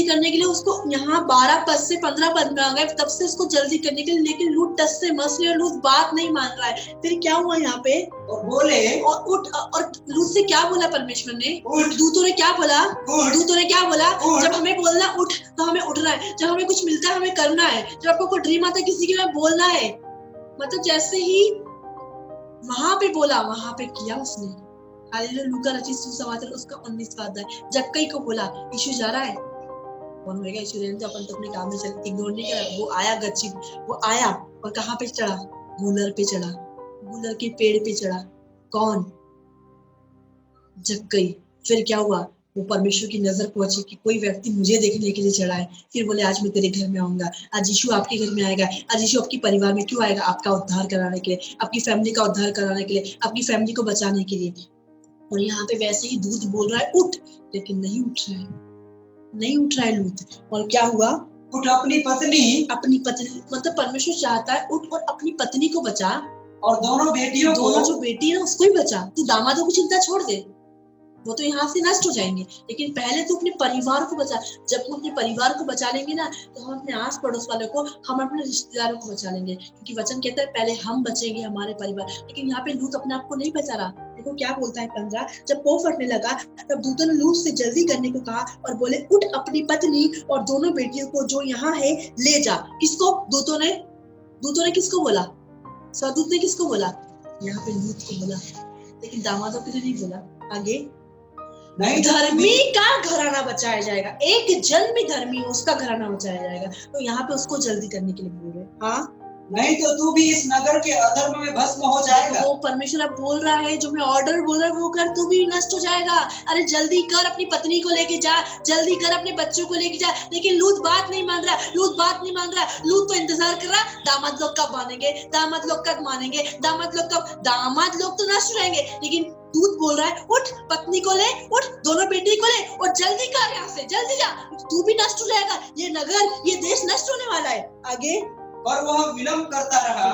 करने के लिए उसको यहाँ 12 पद से 15 पद में आ गए, तब से उसको जल्दी करने के लिए। लेकिन लूत टस से मस रही और लूत बात नहीं मान रहा है। फिर क्या हुआ यहाँ पे? और बोले, और उठ। और लूत से क्या बोला परमेश्वर ने? दूतों ने क्या बोला? जब हमें बोलना उठ, तो हमें उठना है। जब हमें कुछ मिलता है, हमें करना है। जब आपको कोई ड्रीम आता है किसी के, में बोलना है। मतलब जैसे ही वहां पे बोला, वहां पे किया उसने। हालेलुया। लूका रचित सुसमाचार उसका 19वां अध्याय। जक्कई को बोला, यीशु जा रहा है। कौन होगा? यीशु रहने दो, अपन तो अपने काम में चलते, इग्नोर नहीं करा। वो आया गच्ची, वो आया और कहाँ पे चढ़ा? गूलर पे चढ़ा, गूलर के पेड़ पे चढ़ा। कौन? जक्कई। फिर क्या हुआ? वो परमेश्वर की नजर पहुंची कि कोई व्यक्ति मुझे देखने के लिए चढ़ा है। फिर बोले, आज मैं तेरे घर में आऊंगा। आज यीशु आपके घर में आएगा। आज यीशु आपके परिवार में क्यों आएगा? आपका उद्धार कराने के लिए, आपकी फैमिली का उद्धार कराने के लिए, आपकी फैमिली को बचाने के लिए। और यहाँ पे वैसे ही दूत बोल रहा है उठ, लेकिन नहीं उठ रहा है लूत। और क्या हुआ? उठ अपनी पत्नी, मतलब परमेश्वर चाहता है उठ और अपनी पत्नी को बचा, और दोनों जो बेटी है ना उसको ही बचा। तू दामादों की चिंता छोड़ दे, वो तो यहाँ से नष्ट हो जाएंगे, लेकिन पहले तो अपने परिवार को बचा। जब हम अपने परिवार को बचा लेंगे ना, तो हम अपने आस पड़ोस वालों को, हम अपने रिश्तेदारों को बचा लेंगे। क्योंकि वचन कहता है पहले हम बचेंगे, हमारे परिवार। लेकिन यहाँ पे लूत अपने आप को नहीं बचा रहा। देखो क्या बोलता है 15, जब पो फटने लगा, तब दूतों ने लूत से जल्दी करने को कहा और बोले, उठ अपनी पत्नी और दोनों बेटियों को जो यहाँ है ले जा। किसको? दूतों ने किसको बोला? स्वदूत ने किसको बोला? यहाँ पे लूत को बोला, लेकिन दामादों के लिए नहीं बोला। आगे, धर्मी का घराना बचाया जाएगा। एक जन भी धर्मी हो, उसका घराना बचाया जाएगा। तो यहाँ पे उसको जल्दी करने के लिए बोल रहे। हाँ, नहीं तो तू भी इस नगर के अधर्म में भस्म हो जाएगा। वो परमेश्वर अब बोल रहा है, जो मैं ऑर्डर बोल रहा है वो कर, तू भी नष्ट हो जाएगा। अरे जल्दी कर, अपनी पत्नी को लेके जा, जल्दी कर, अपने बच्चों को लेके जा। लेकिन लूत बात नहीं मान रहा, लूत बात नहीं मान रहा। लूत तो इंतजार कर रहा, दामाद लोग कब मानेंगे, दामाद लोग कब मानेंगे, दामाद लोग कब, दामाद लोग तो नष्ट रहेंगे। लेकिन दूत बोल रहा है, उठ पत्नी को ले, उठ दोनों बेटी को ले और जल्दी कर, यहाँ से जल्दी जा, तू भी नष्ट हो जाएगा। ये नगर, ये देश नष्ट होने वाला है। आगे, और वह विलंब करता रहा।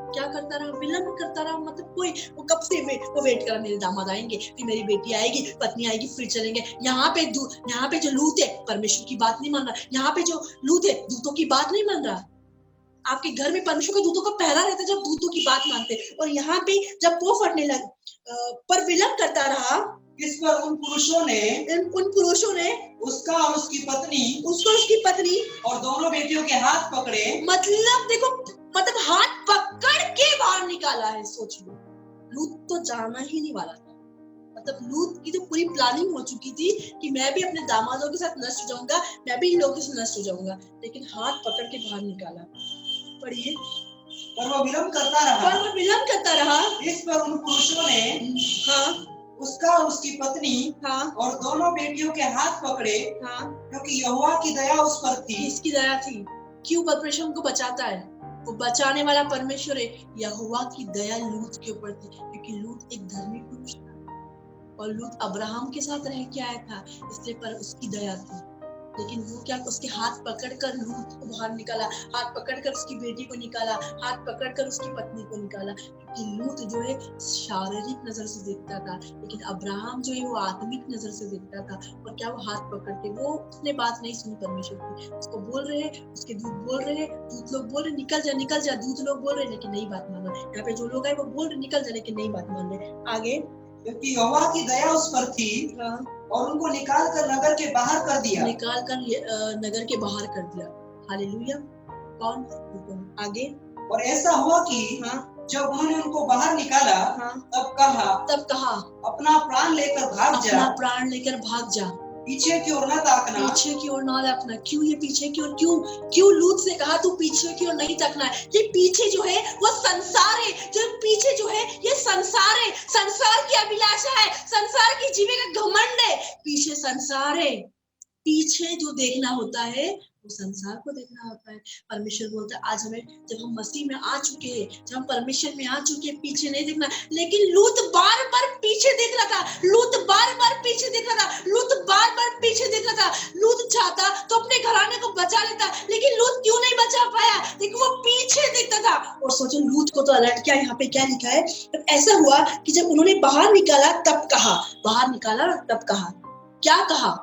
क्या करता रहा? विलंब करता रहा। मतलब कोई, वो कब से वो वेट कर, मेरे दामाद आएंगे, फिर मेरी बेटी आएगी, पत्नी आएगी, फिर चलेंगे। यहाँ पे जो लूत है परमेश्वर की बात नहीं मान रहा। यहाँ पे जो लूत है दूतों की बात नहीं मान रहा। आपके घर में परमेश्वर के दूतों का पहरा रहता है जब दूतों की बात मानते, और यहाँ पे जब वो फटने लगे, पर विलंब करता रहा। इस पर उन पुरुषों ने उसका और उसकी पत्नी और दोनों बेटियों के हाथ पकड़े। मतलब देखो, मतलब हाथ पकड़ के बाहर निकाला है। सोच लो, लूत तो जाना ही नहीं वाला था। मतलब लूत की तो पूरी प्लानिंग हो चुकी थी कि मैं भी अपने दामादों के साथ नष्ट हो जाऊंगा, मैं भी इन लोगों से नष्ट हो जाऊंगा, लेकिन हाथ पकड़ के बाहर निकाला। पढ़िए, पर वो विलंब करता रहा। इस पर उन पुरुषों ने उसका और उसकी पत्नी और दोनों बेटियों के हाथ पकड़े, क्योंकि यहोवा की दया उस पर थी। इसकी दया थी। क्यों परमेश्वर को बचाता है? वो बचाने वाला परमेश्वर है। यहोवा की दया लूत के ऊपर थी, क्योंकि लूत एक धर्मी पुरुष था और लूत अब्राहम के साथ रह के आया था, इसलिए पर उसकी दया थी। लेकिन वो क्या, उसके हाथ पकड़कर लूत को बाहर निकाला, हाथ पकड़कर उसकी बेटी को निकाला, हाथ पकड़कर उसकी पत्नी को निकाला। क्योंकि लूत जो है शारीरिक नजर से देखता था, लेकिन अब्राहम जो है वो आत्मिक नजर से देखता था। और क्या वो हाथ पकड़ के, वो उसने बात नहीं सुनी परमेश्वर की। उसको बोल रहे हैं, उसके दूत बोल रहे हैं, दूत लोग बोल रहे निकल जा निकल जा, दूत लोग बोल रहे लेकिन नहीं बात मान रहे। यहाँ पे जो लोग है वो बोल रहे निकल जा, लेकिन नहीं बात मान रहे। आगे, क्योंकि यहोवा की दया उस पर थी और उनको निकाल कर नगर के बाहर कर दिया। हालेलुया। कौन? आगे, और ऐसा हुआ कि जब उन्होंने उनको बाहर निकाला, तब कहा अपना प्राण लेकर भाग जा, पीछे की ओर न ताकना। क्यों ये पीछे की ओर? क्यों लूत से कहा तू पीछे की ओर नहीं ताकना है? ये पीछे जो है वो संसार है, जो पीछे जो है ये संसार है, संसार की अभिलाषा है, संसार की जीवन का घमंड है। पीछे संसार है। पीछे जो देखना होता है वो संसार को देखना होता है। परमेश्वर बोलता है आज हमें, जब हम मसीह में आ चुके हैं, जब हम परमेश्वर में आ चुके हैं, पीछे नहीं देखना। लेकिन लूत बार बार पीछे देख रहा था, लूत बार बार पीछे देख रहा था, लूत बार बार पीछे देख रहा था। लूत चाहता तो अपने घराने को बचा लेता, लेकिन लूत क्यों नहीं बचा पाया? देखो वो पीछे देखता था। और सोचो लूत को तो अलर्ट किया। यहाँ पे क्या लिखा है? तो ऐसा हुआ कि जब उन्होंने बाहर निकाला तब कहा, बाहर निकाला तब कहा, क्या कहा?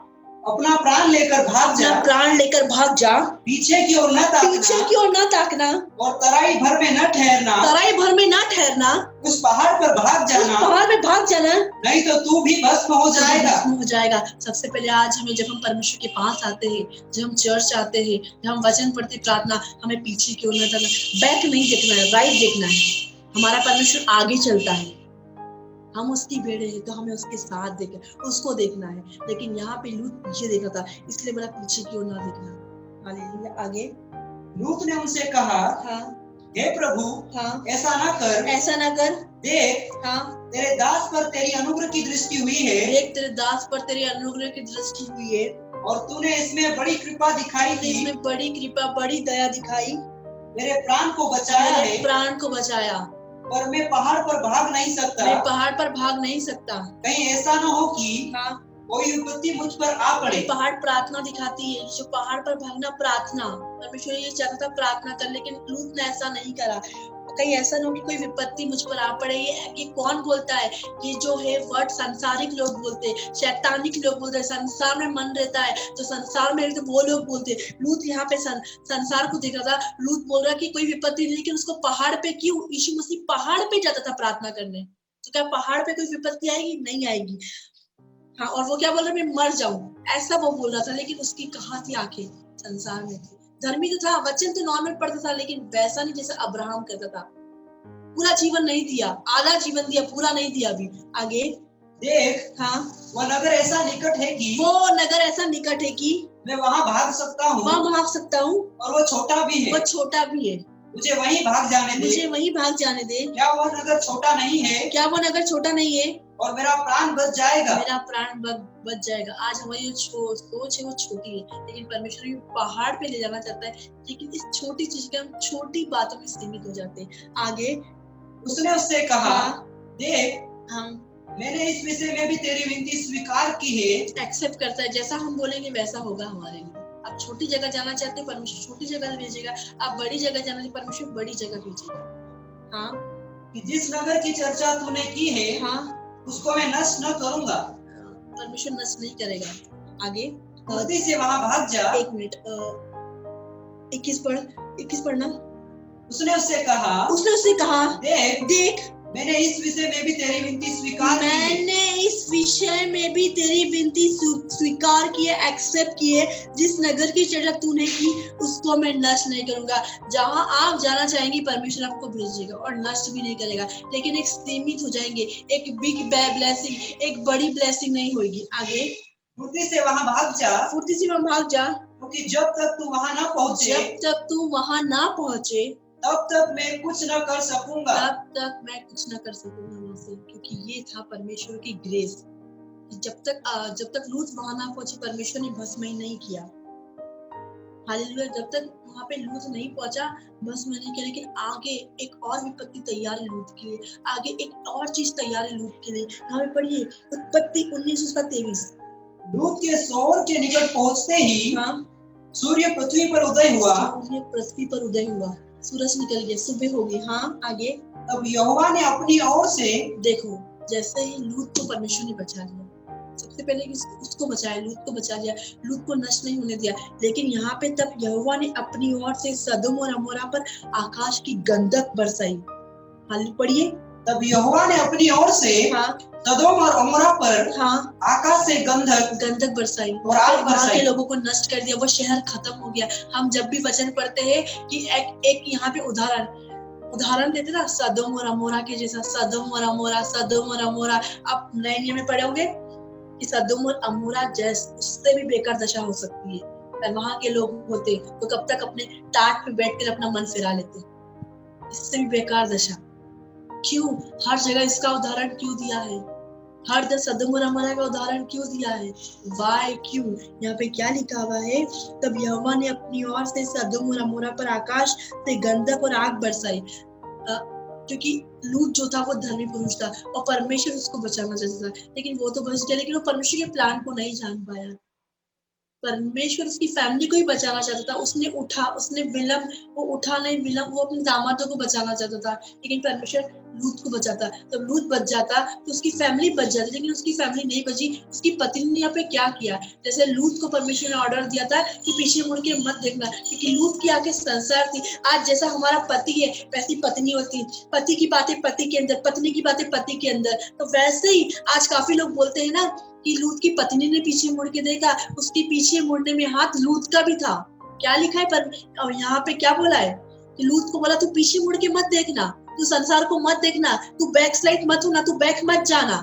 अपना प्राण लेकर भाग जा, पीछे की ओर न ताकना, और तराई भर में न ठहरना, उस पहाड़ पर भाग जाना, नहीं तो तू भी भस्म हो जाएगा। सबसे पहले आज हमें, जब हम परमेश्वर के पास आते हैं, जब हम चर्च आते हैं, जब हम वचन पढ़ते, प्रार्थना, हमें पीछे की ओर न ताकना, बैक नहीं देखना है, राइट देखना है। हमारा परमेश्वर आगे चलता है, हम उसकी भेड़े हैं तो हमें उसके साथ देखना, उसको देखना है। लेकिन यहाँ पे लूत पीछे देखा था, इसलिए बोला पीछे की ओर ना देखना। हालेलुया। आगे, लूत ने उनसे कहा, हे प्रभु, ऐसा ना कर, देख, तेरे दास पर तेरी अनुग्रह की दृष्टि हुई है। देख, तेरे दास पर तेरी अनुग्रह की दृष्टि हुई है, और तूने इसमें बड़ी कृपा दिखाई थी, इसमें बड़ी कृपा, बड़ी दया दिखाई, मेरे प्राण को बचाया, पर मैं पहाड़ पर भाग नहीं सकता। कहीं ऐसा न हो कि कोई विपत्ति मुझ पर आ पड़े। पहाड़ प्रार्थना दिखाती है, जो पहाड़ पर भागना प्रार्थना। परमेश्वर ये चाहता था प्रार्थना कर, लेकिन लूत ने ऐसा नहीं करा। कहीं ऐसा न हो कि कोई विपत्ति मुझ पर आ पड़े। ये कौन बोलता है? ये जो है वर्ड संसारिक लोग बोलते हैं, शैतानिक लोग बोलते हैं। संसार में मन रहता है तो संसार में रहते वो लोग बोलते हैं। लूत यहाँ पे संसार को देख रहा था। लूत बोल रहा कि कोई विपत्ति नहीं, लेकिन उसको पहाड़ पे, क्यों? यीशु मसीह पहाड़ पे जाता था प्रार्थना करने, तो क्या पहाड़ पे कोई विपत्ति आएगी? नहीं आएगी। और वो क्या बोल रहा, मैं मर जाऊं, ऐसा वो बोल रहा था। लेकिन उसकी कहाँ थी आंखें? संसार में थी। धर्मी तो था, वचन तो नॉर्मल पढ़ता था, लेकिन वैसा नहीं जैसा अब्राहम करता था। पूरा जीवन नहीं दिया, आधा जीवन दिया, पूरा नहीं दिया अभी। आगे देख, वो नगर ऐसा निकट है कि मैं वहाँ भाग सकता हूँ, और वो छोटा भी है। मुझे वहीं भाग जाने दे। मुझे वहीं भाग जाने दे। क्या वह नगर छोटा नहीं है? क्या वो नगर छोटा नहीं है? और मेरा प्राण बच जाएगा। मेरा प्राण बच जाएगा। आज हमारी जो सोच है वो छोटी है, लेकिन परमेश्वर भी पहाड़ पे ले जाना चाहता है, लेकिन इस छोटी चीज के हम छोटी बातों में सीमित हो जाते हैं। आगे उसने उससे कहा, देख, मैंने इस विषय में भी तेरी विनती स्वीकार की है। एक्सेप्ट करता है, जैसा हम बोलेंगे वैसा होगा हमारे लिए। आप छोटी जगह जाना चाहते हैं, परमेश्वर छोटी जगह भेजेगा। आप बड़ी जगह जाना चाहते, परमेश्वर बड़ी जगह भेजेगा। कि जिस नगर की चर्चा तूने की है, उसको मैं नष्ट न करूंगा। परमेश्वर नष्ट नहीं करेगा। आगे फुर्ती से वहां भाग जा। 1 मिनट 21 पढ़ना। उसने उससे कहा, देख, मैंने इस विषय में भी तेरी विनती स्वीकार की है। मैंने इस विषय में भी तेरी विनती स्वीकार की है, एक्सेप्ट की है। जिस नगर की चर्चा तूने की, उसको मैं नष्ट नहीं करूंगा। जहां आप जाना चाहेंगे, परमेश्वर आपको भेजेगा और नष्ट भी नहीं करेगा, लेकिन एक सीमित हो जाएंगे। एक बिग ब्लेसिंग, एक बड़ी ब्लेसिंग नहीं होगी। आगे फुर्ती से वहां भाग जा। क्योंकि जब तक तू वहां ना पहुंचे, तब तक मैं कुछ न कर सकूंगा। वहां से, क्योंकि ये था परमेश्वर की ग्रेस। जब तक लूत वहां ना पहुंची, परमेश्वर ने भस्म ही नहीं किया। हालेलुया। जब तक वहां पे लूत नहीं पहुंचा, भस्म नहीं किया। लेकिन आगे एक और विपत्ति तैयार है लूत के लिए। आगे एक और चीज तैयार है लूत के लिए। यहाँ पे पढ़िए उत्पत्ति 19:23। लूत के सोर के निकट पहुंचते ही सूर्य पृथ्वी पर उदय हुआ। सूरज निकल गया, सुबह हो गई। आगे अब यहोवा ने अपनी ओर से, देखो, जैसे ही लूत को परमेश्वर ने बचा लिया, सबसे पहले उसको बचाया, लूत को बचा लिया, लूत को नष्ट नहीं होने दिया। लेकिन यहाँ पे तब यहोवा ने अपनी ओर से सदोम और अमोरा पर आकाश की गंधक बरसाई। हाल पढ़िए। तब यहोवा ने अपनी ओर से सदोम और अमोरा पर आकाश से गंधक बरसाई और आग बरसाई, के लोगों को नष्ट कर दिया। वो शहर खत्म हो गया। हम जब भी वचन पढ़ते हैं कि एक यहाँ पे उदाहरण देते ना, सदोम और अमोरा के जैसा। सदोम और अमोरा। आप नए नियम में पढ़े होंगे कि सदोम और अमोरा जैसे, उससे भी बेकार दशा हो सकती है। अगर वहां के लोग होते तो कब तक अपने टाट पे बैठकर अपना मन फिरा लेते। इससे भी बेकार दशा। क्यों हर जगह इसका उदाहरण क्यों दिया है? हर जगह सदोम और अमोरा का उदाहरण क्यों दिया है? वाई, क्यों? यहाँ पे क्या लिखा हुआ है? तब यहोवा ने अपनी ओर से सदोम और अमोरा पर आकाश से गंधक और आग बरसाई। क्योंकि लूत जो था वो धर्मी पुरुष था और परमेश्वर उसको बचाना चाहता था, लेकिन वो तो बच गया, लेकिन वो परमेश्वर के प्लान को नहीं जान पाया। परमेश्वर उसकी फैमिली को ही बचाना चाहता था। वो अपने दामादों को बचाना चाहता था, लेकिन परमेश्वर लूत को बचाता। तो लूत बच जाता तो उसकी फैमिली बच जाती, लेकिन उसकी फैमिली नहीं बची। उसकी पत्नी ने यहाँ पे क्या किया? जैसे लूत को परमेश्वर ने ऑर्डर दिया था कि पीछे मुड़ के मत देखना, क्योंकि लूत की आंखें संसार थी। आज जैसा हमारा पति है, वैसी पत्नी होती। पति की बातें पति के अंदर, पत्नी की बातें पति के अंदर। तो वैसे ही आज काफी लोग बोलते हैं ना कि लूत की पत्नी ने पीछे मुड़ के देखा, उसके पीछे मुड़ने में हाथ लूत का भी था। क्या लिखा है पर यहाँ पे क्या बोला है कि लूत को बोला तू पीछे मुड़ के मत देखना, तू संसार को मत देखना, तू बैक स्लाइड मत होना, तू बैक मत जाना,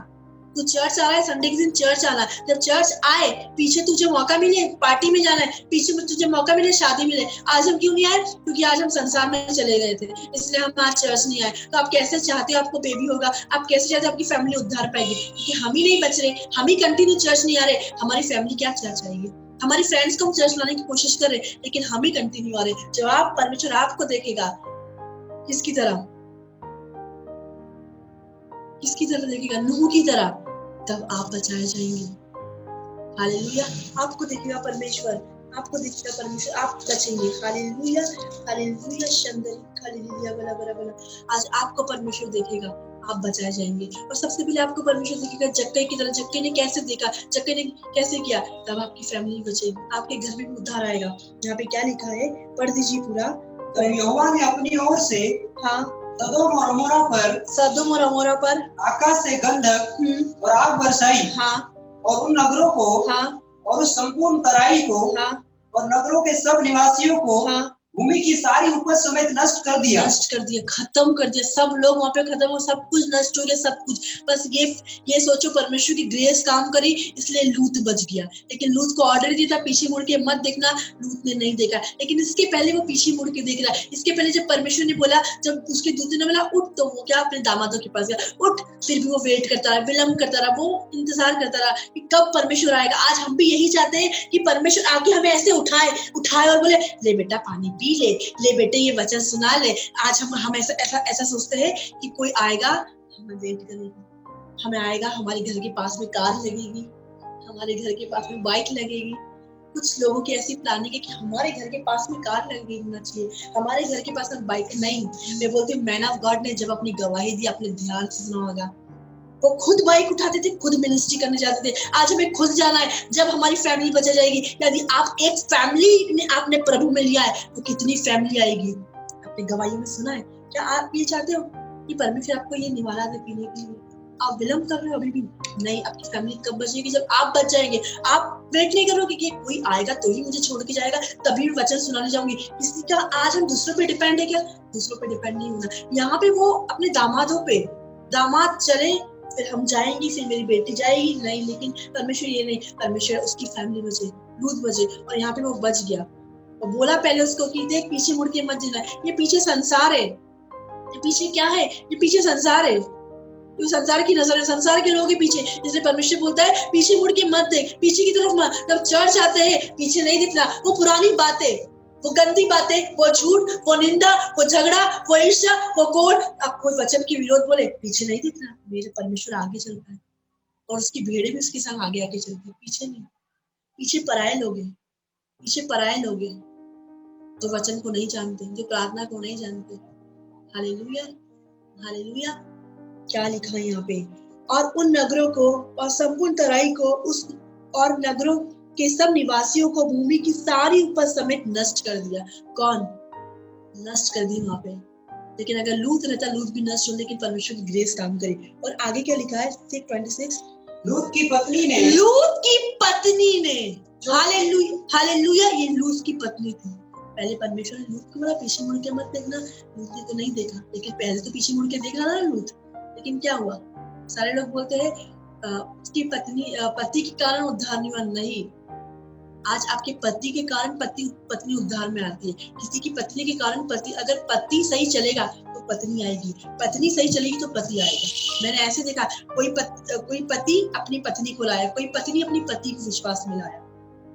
तू चर्च आ रहा है, संडे के दिन चर्च आना। जब चर्च आए, पीछे तुझे मौका मिले पार्टी में जाना है, पीछे तुझे मौका मिले शादी मिले। आज हम क्यों नहीं आए? क्योंकि आज हम संसार में चले गए थे, इसलिए हम आज चर्च नहीं आए। तो आप कैसे चाहते हो आपको बेबी होगा? आप कैसे चाहते हो आपकी फैमिली उद्धार पाएगी? क्योंकि हम ही नहीं बच रहे, हम ही कंटिन्यू चर्च नहीं आ रहे। हमारी फैमिली क्या चर्च आएगी? हमारी फ्रेंड्स को हम चर्च लाने की कोशिश कर रहे, लेकिन हम ही कंटिन्यू आ रहे। जवाब परमेश्वर आपको देखेगा। किसकी तरह देखेगा? नूह की तरह। तब आप बचाए जाएंगे। हालेलुया। आपको देखेगा परमेश्वर, आप बचेंगे। Hallelujah, hallelujah. हालेलुया। बला। आज आपको परमेश्वर देखेगा, आप बचाए जाएंगे। और सबसे पहले आपको परमेश्वर देखेगा जक्कई की तरह। जक्कई ने कैसे देखा? जक्कई ने कैसे किया? तब आपकी फैमिली बचेगी, आपके घर में उद्धार आएगा। यहाँ पे क्या लिखा है? पढ़ दीजिए पूरा। तो यहोवा ने अपनी ओर से सदोम और अमोरा पर आकाश से गंधक और आग बरसाई। और उन नगरों को और उस संपूर्ण तराई को और नगरों के सब निवासियों को भूमि की सारी उपज समेत नष्ट कर दिया। खत्म कर दिया। सब लोग वहां पे खत्म हो, सब कुछ नष्ट हो गया, सब कुछ। बस ये सोचो, परमेश्वर की ग्रेस काम करी, इसलिए लूत बच गया। लेकिन लूत को ऑर्डर दिया था पीछे मुड़ के मत देखना, लूत ने नहीं देखा। लेकिन इसके पहले वो पीछे मुड़ के देख रहा है। इसके पहले जब परमेश्वर ने बोला, जब उसके दूत ने बोला उठ, तो वो क्या अपने दामादों के पास गया, उठ। फिर भी वो वेट करता रहा, विलंब करता रहा, वो इंतजार करता रहा कि कब परमेश्वर आएगा। आज हम भी यही चाहते हैं कि परमेश्वर आके हमें ऐसे उठाए और बोले, ले बेटा पानी पी ले बेटे ये वचन सुना ले। आज हम ऐसा सोचते हैं कि कोई आएगा, हमें वेट करेगा, हमें आएगा, हमारे घर के पास में कार लगेगी, हमारे घर के पास में बाइक लगेगी। कुछ लोगों की ऐसी प्लानिंग है कि हमारे घर के पास में कार लगी होना चाहिए, हमारे घर के पास में बाइक नहीं। मैं बोलती हूँ, मैन ऑफ गॉड ने जब अपनी गवाही दी, अपने ध्यान से सुना होगा, वो खुद बाइक उठाते थे, खुद मिनिस्ट्री करने जाते थे। आज हमें खुद जाना है, जब हमारी फैमिली बचा जाएगी। यदि आप एक फैमिली ने आपने प्रभु में लिया है, तो कितनी फैमिली आएगी। अपनी गवाही में सुना है। क्या आप ये चाहते हो कि परमेश्वर आपको ये निवाला दे पीने के लिए? आप विलंब कर रहे हो अभी भी? नहीं, आपकी फैमिली कब बचेगी? जब आप बच जाएंगे। आप वेट नहीं करोगे कि कोई आएगा तो ही मुझे छोड़ के जाएगा, तभी वचन सुनाने जाऊंगी। किसी का आज हम दूसरों पे डिपेंड है क्या? दूसरों पे डिपेंड नहीं होना। यहाँ पे वो अपने दामादों पे, दामाद चले फिर हम जाएंगे, फिर मेरी बेटी जाएगी, नहीं। लेकिन परमेश्वर ये नहीं, परमेश्वर उसकी फैमिली बचे, लूत बचे, और यहाँ पे वो बच गया। और बोला पहले उसको कि देख पीछे मुड़ के मत जाना, ये पीछे संसार है। ये पीछे क्या है? ये पीछे संसार है, ये संसार की नजर है, संसार के लोग के पीछे। इसलिए परमेश्वर बोलता है पीछे मुड़ के मत देख, पीछे की तरफ मत। जब चर्च आते हैं पीछे नहीं दिखना, वो पुरानी बातें, वो गंदी बातें, वो झूठ, वो निंदा, वो झगड़ा, वो ईर्ष्या, वो कोड। अब कोई वचन की विरोध बोले, पीछे नहीं दिखना। मेरे परमेश्वर आगे चलता है और उसकी भेड़ें भी उसके संग आगे आगे चलती है, पीछे नहीं। पीछे पराये लोग हैं, पीछे पराये लोग हैं, जो वचन को नहीं जानते, जो प्रार्थना को नहीं जानते। Hallelujah, hallelujah. क्या लिखा है यहाँ पे? और उन नगरों को और संपूर्ण तराई को, उस और नगरों के सब निवासियों को भूमि की सारी उपज समेत नष्ट कर दिया। कौन नष्ट कर दी? वहां पे। लेकिन अगर लूत रहता, लूत भी नष्ट हो, लेकिन परमेश्वर की ग्रेस काम करी। और आगे क्या लिखा है? 26 लूत की पत्नी ने, हालेलुया, हालेलुया, ये लूत की पत्नी थी। पहले परमेश्वर ने लूत को बोला पीछे मुड़ के मत देखना, लूत ने तो नहीं देखा। लेकिन पहले तो पीछे मुड़ के देख रहा था लूत। लेकिन क्या हुआ? सारे लोग बोलते हैं उसकी पति के कारण उद्धार नहीं हुआ। नहीं, आज आपके पति के कारण पत्नी उद्धार में आती है। किसी की पत्नी के कारण पति, अगर पति सही चलेगा तो पत्नी आएगी, पत्नी सही चलेगी तो पति आएगा। मैंने ऐसे देखा, कोई पति अपनी पत्नी को लाया, कोई पत्नी अपनी पति को विश्वास में लाया,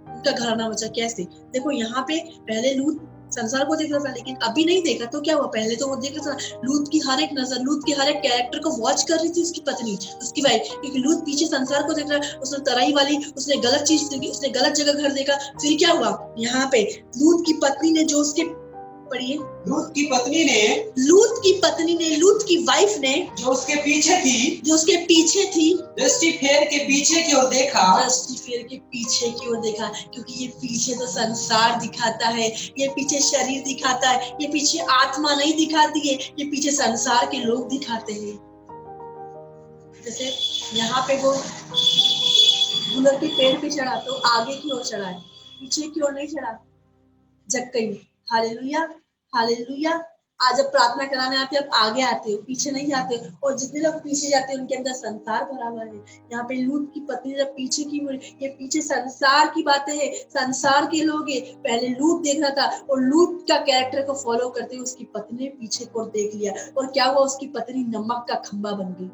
उनका घराना बचा। कैसे? देखो यहाँ पे पहले लूत संसार को देख रहा था, लेकिन अभी नहीं देखा तो क्या हुआ? पहले तो वो देख रहा था, लूत की हर एक नजर, लूत के हर एक कैरेक्टर को वॉच कर रही थी उसकी पत्नी, उसकी वाइफ। क्योंकि लूत पीछे संसार को देख रहा, उसने तराई वाली, उसने गलत चीज देखी, उसने गलत जगह घर देखा। फिर क्या हुआ? यहाँ पे लूत की पत्नी ने, जो उसके, पढ़िए, लूत की पत्नी ने, लूत की वाइफ ने, जो उसके पीछे थी, दृष्टि फेर के पीछे की ओर देखा, क्योंकि ये पीछे तो संसार दिखाता है, ये पीछे शरीर दिखाता है, ये पीछे आत्मा नहीं दिखाती है, ये पीछे संसार के लोग दिखाते हैं। जैसे यहाँ पे वो गुलर के पेड़ पे चढ़ा तो आगे की ओर चढ़ा है, पीछे की ओर नहीं चढ़ा। जग गई। Hallelujah, hallelujah. आज जब प्रार्थना कराने आते हो, आप आगे आते हो, पीछे नहीं जाते। और जितने लोग पीछे जाते हैं उनके अंदर संसार भरा हुआ है। यहाँ पे लूत की पत्नी जब पीछे की, ये पीछे संसार की बातें हैं, संसार के लोग हैं। पहले लूत देख रहा था और लूत का कैरेक्टर को फॉलो करते हुए उसकी पत्नी ने पीछे को देख लिया। और क्या हुआ? उसकी पत्नी नमक का खंबा बन गई।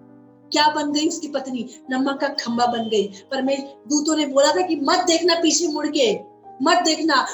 क्या बन गई उसकी पत्नी? नमक का खंबा बन गई। पर मैं दूतों ने बोला था कि मत देखना, पीछे मुड़ के मत देखना।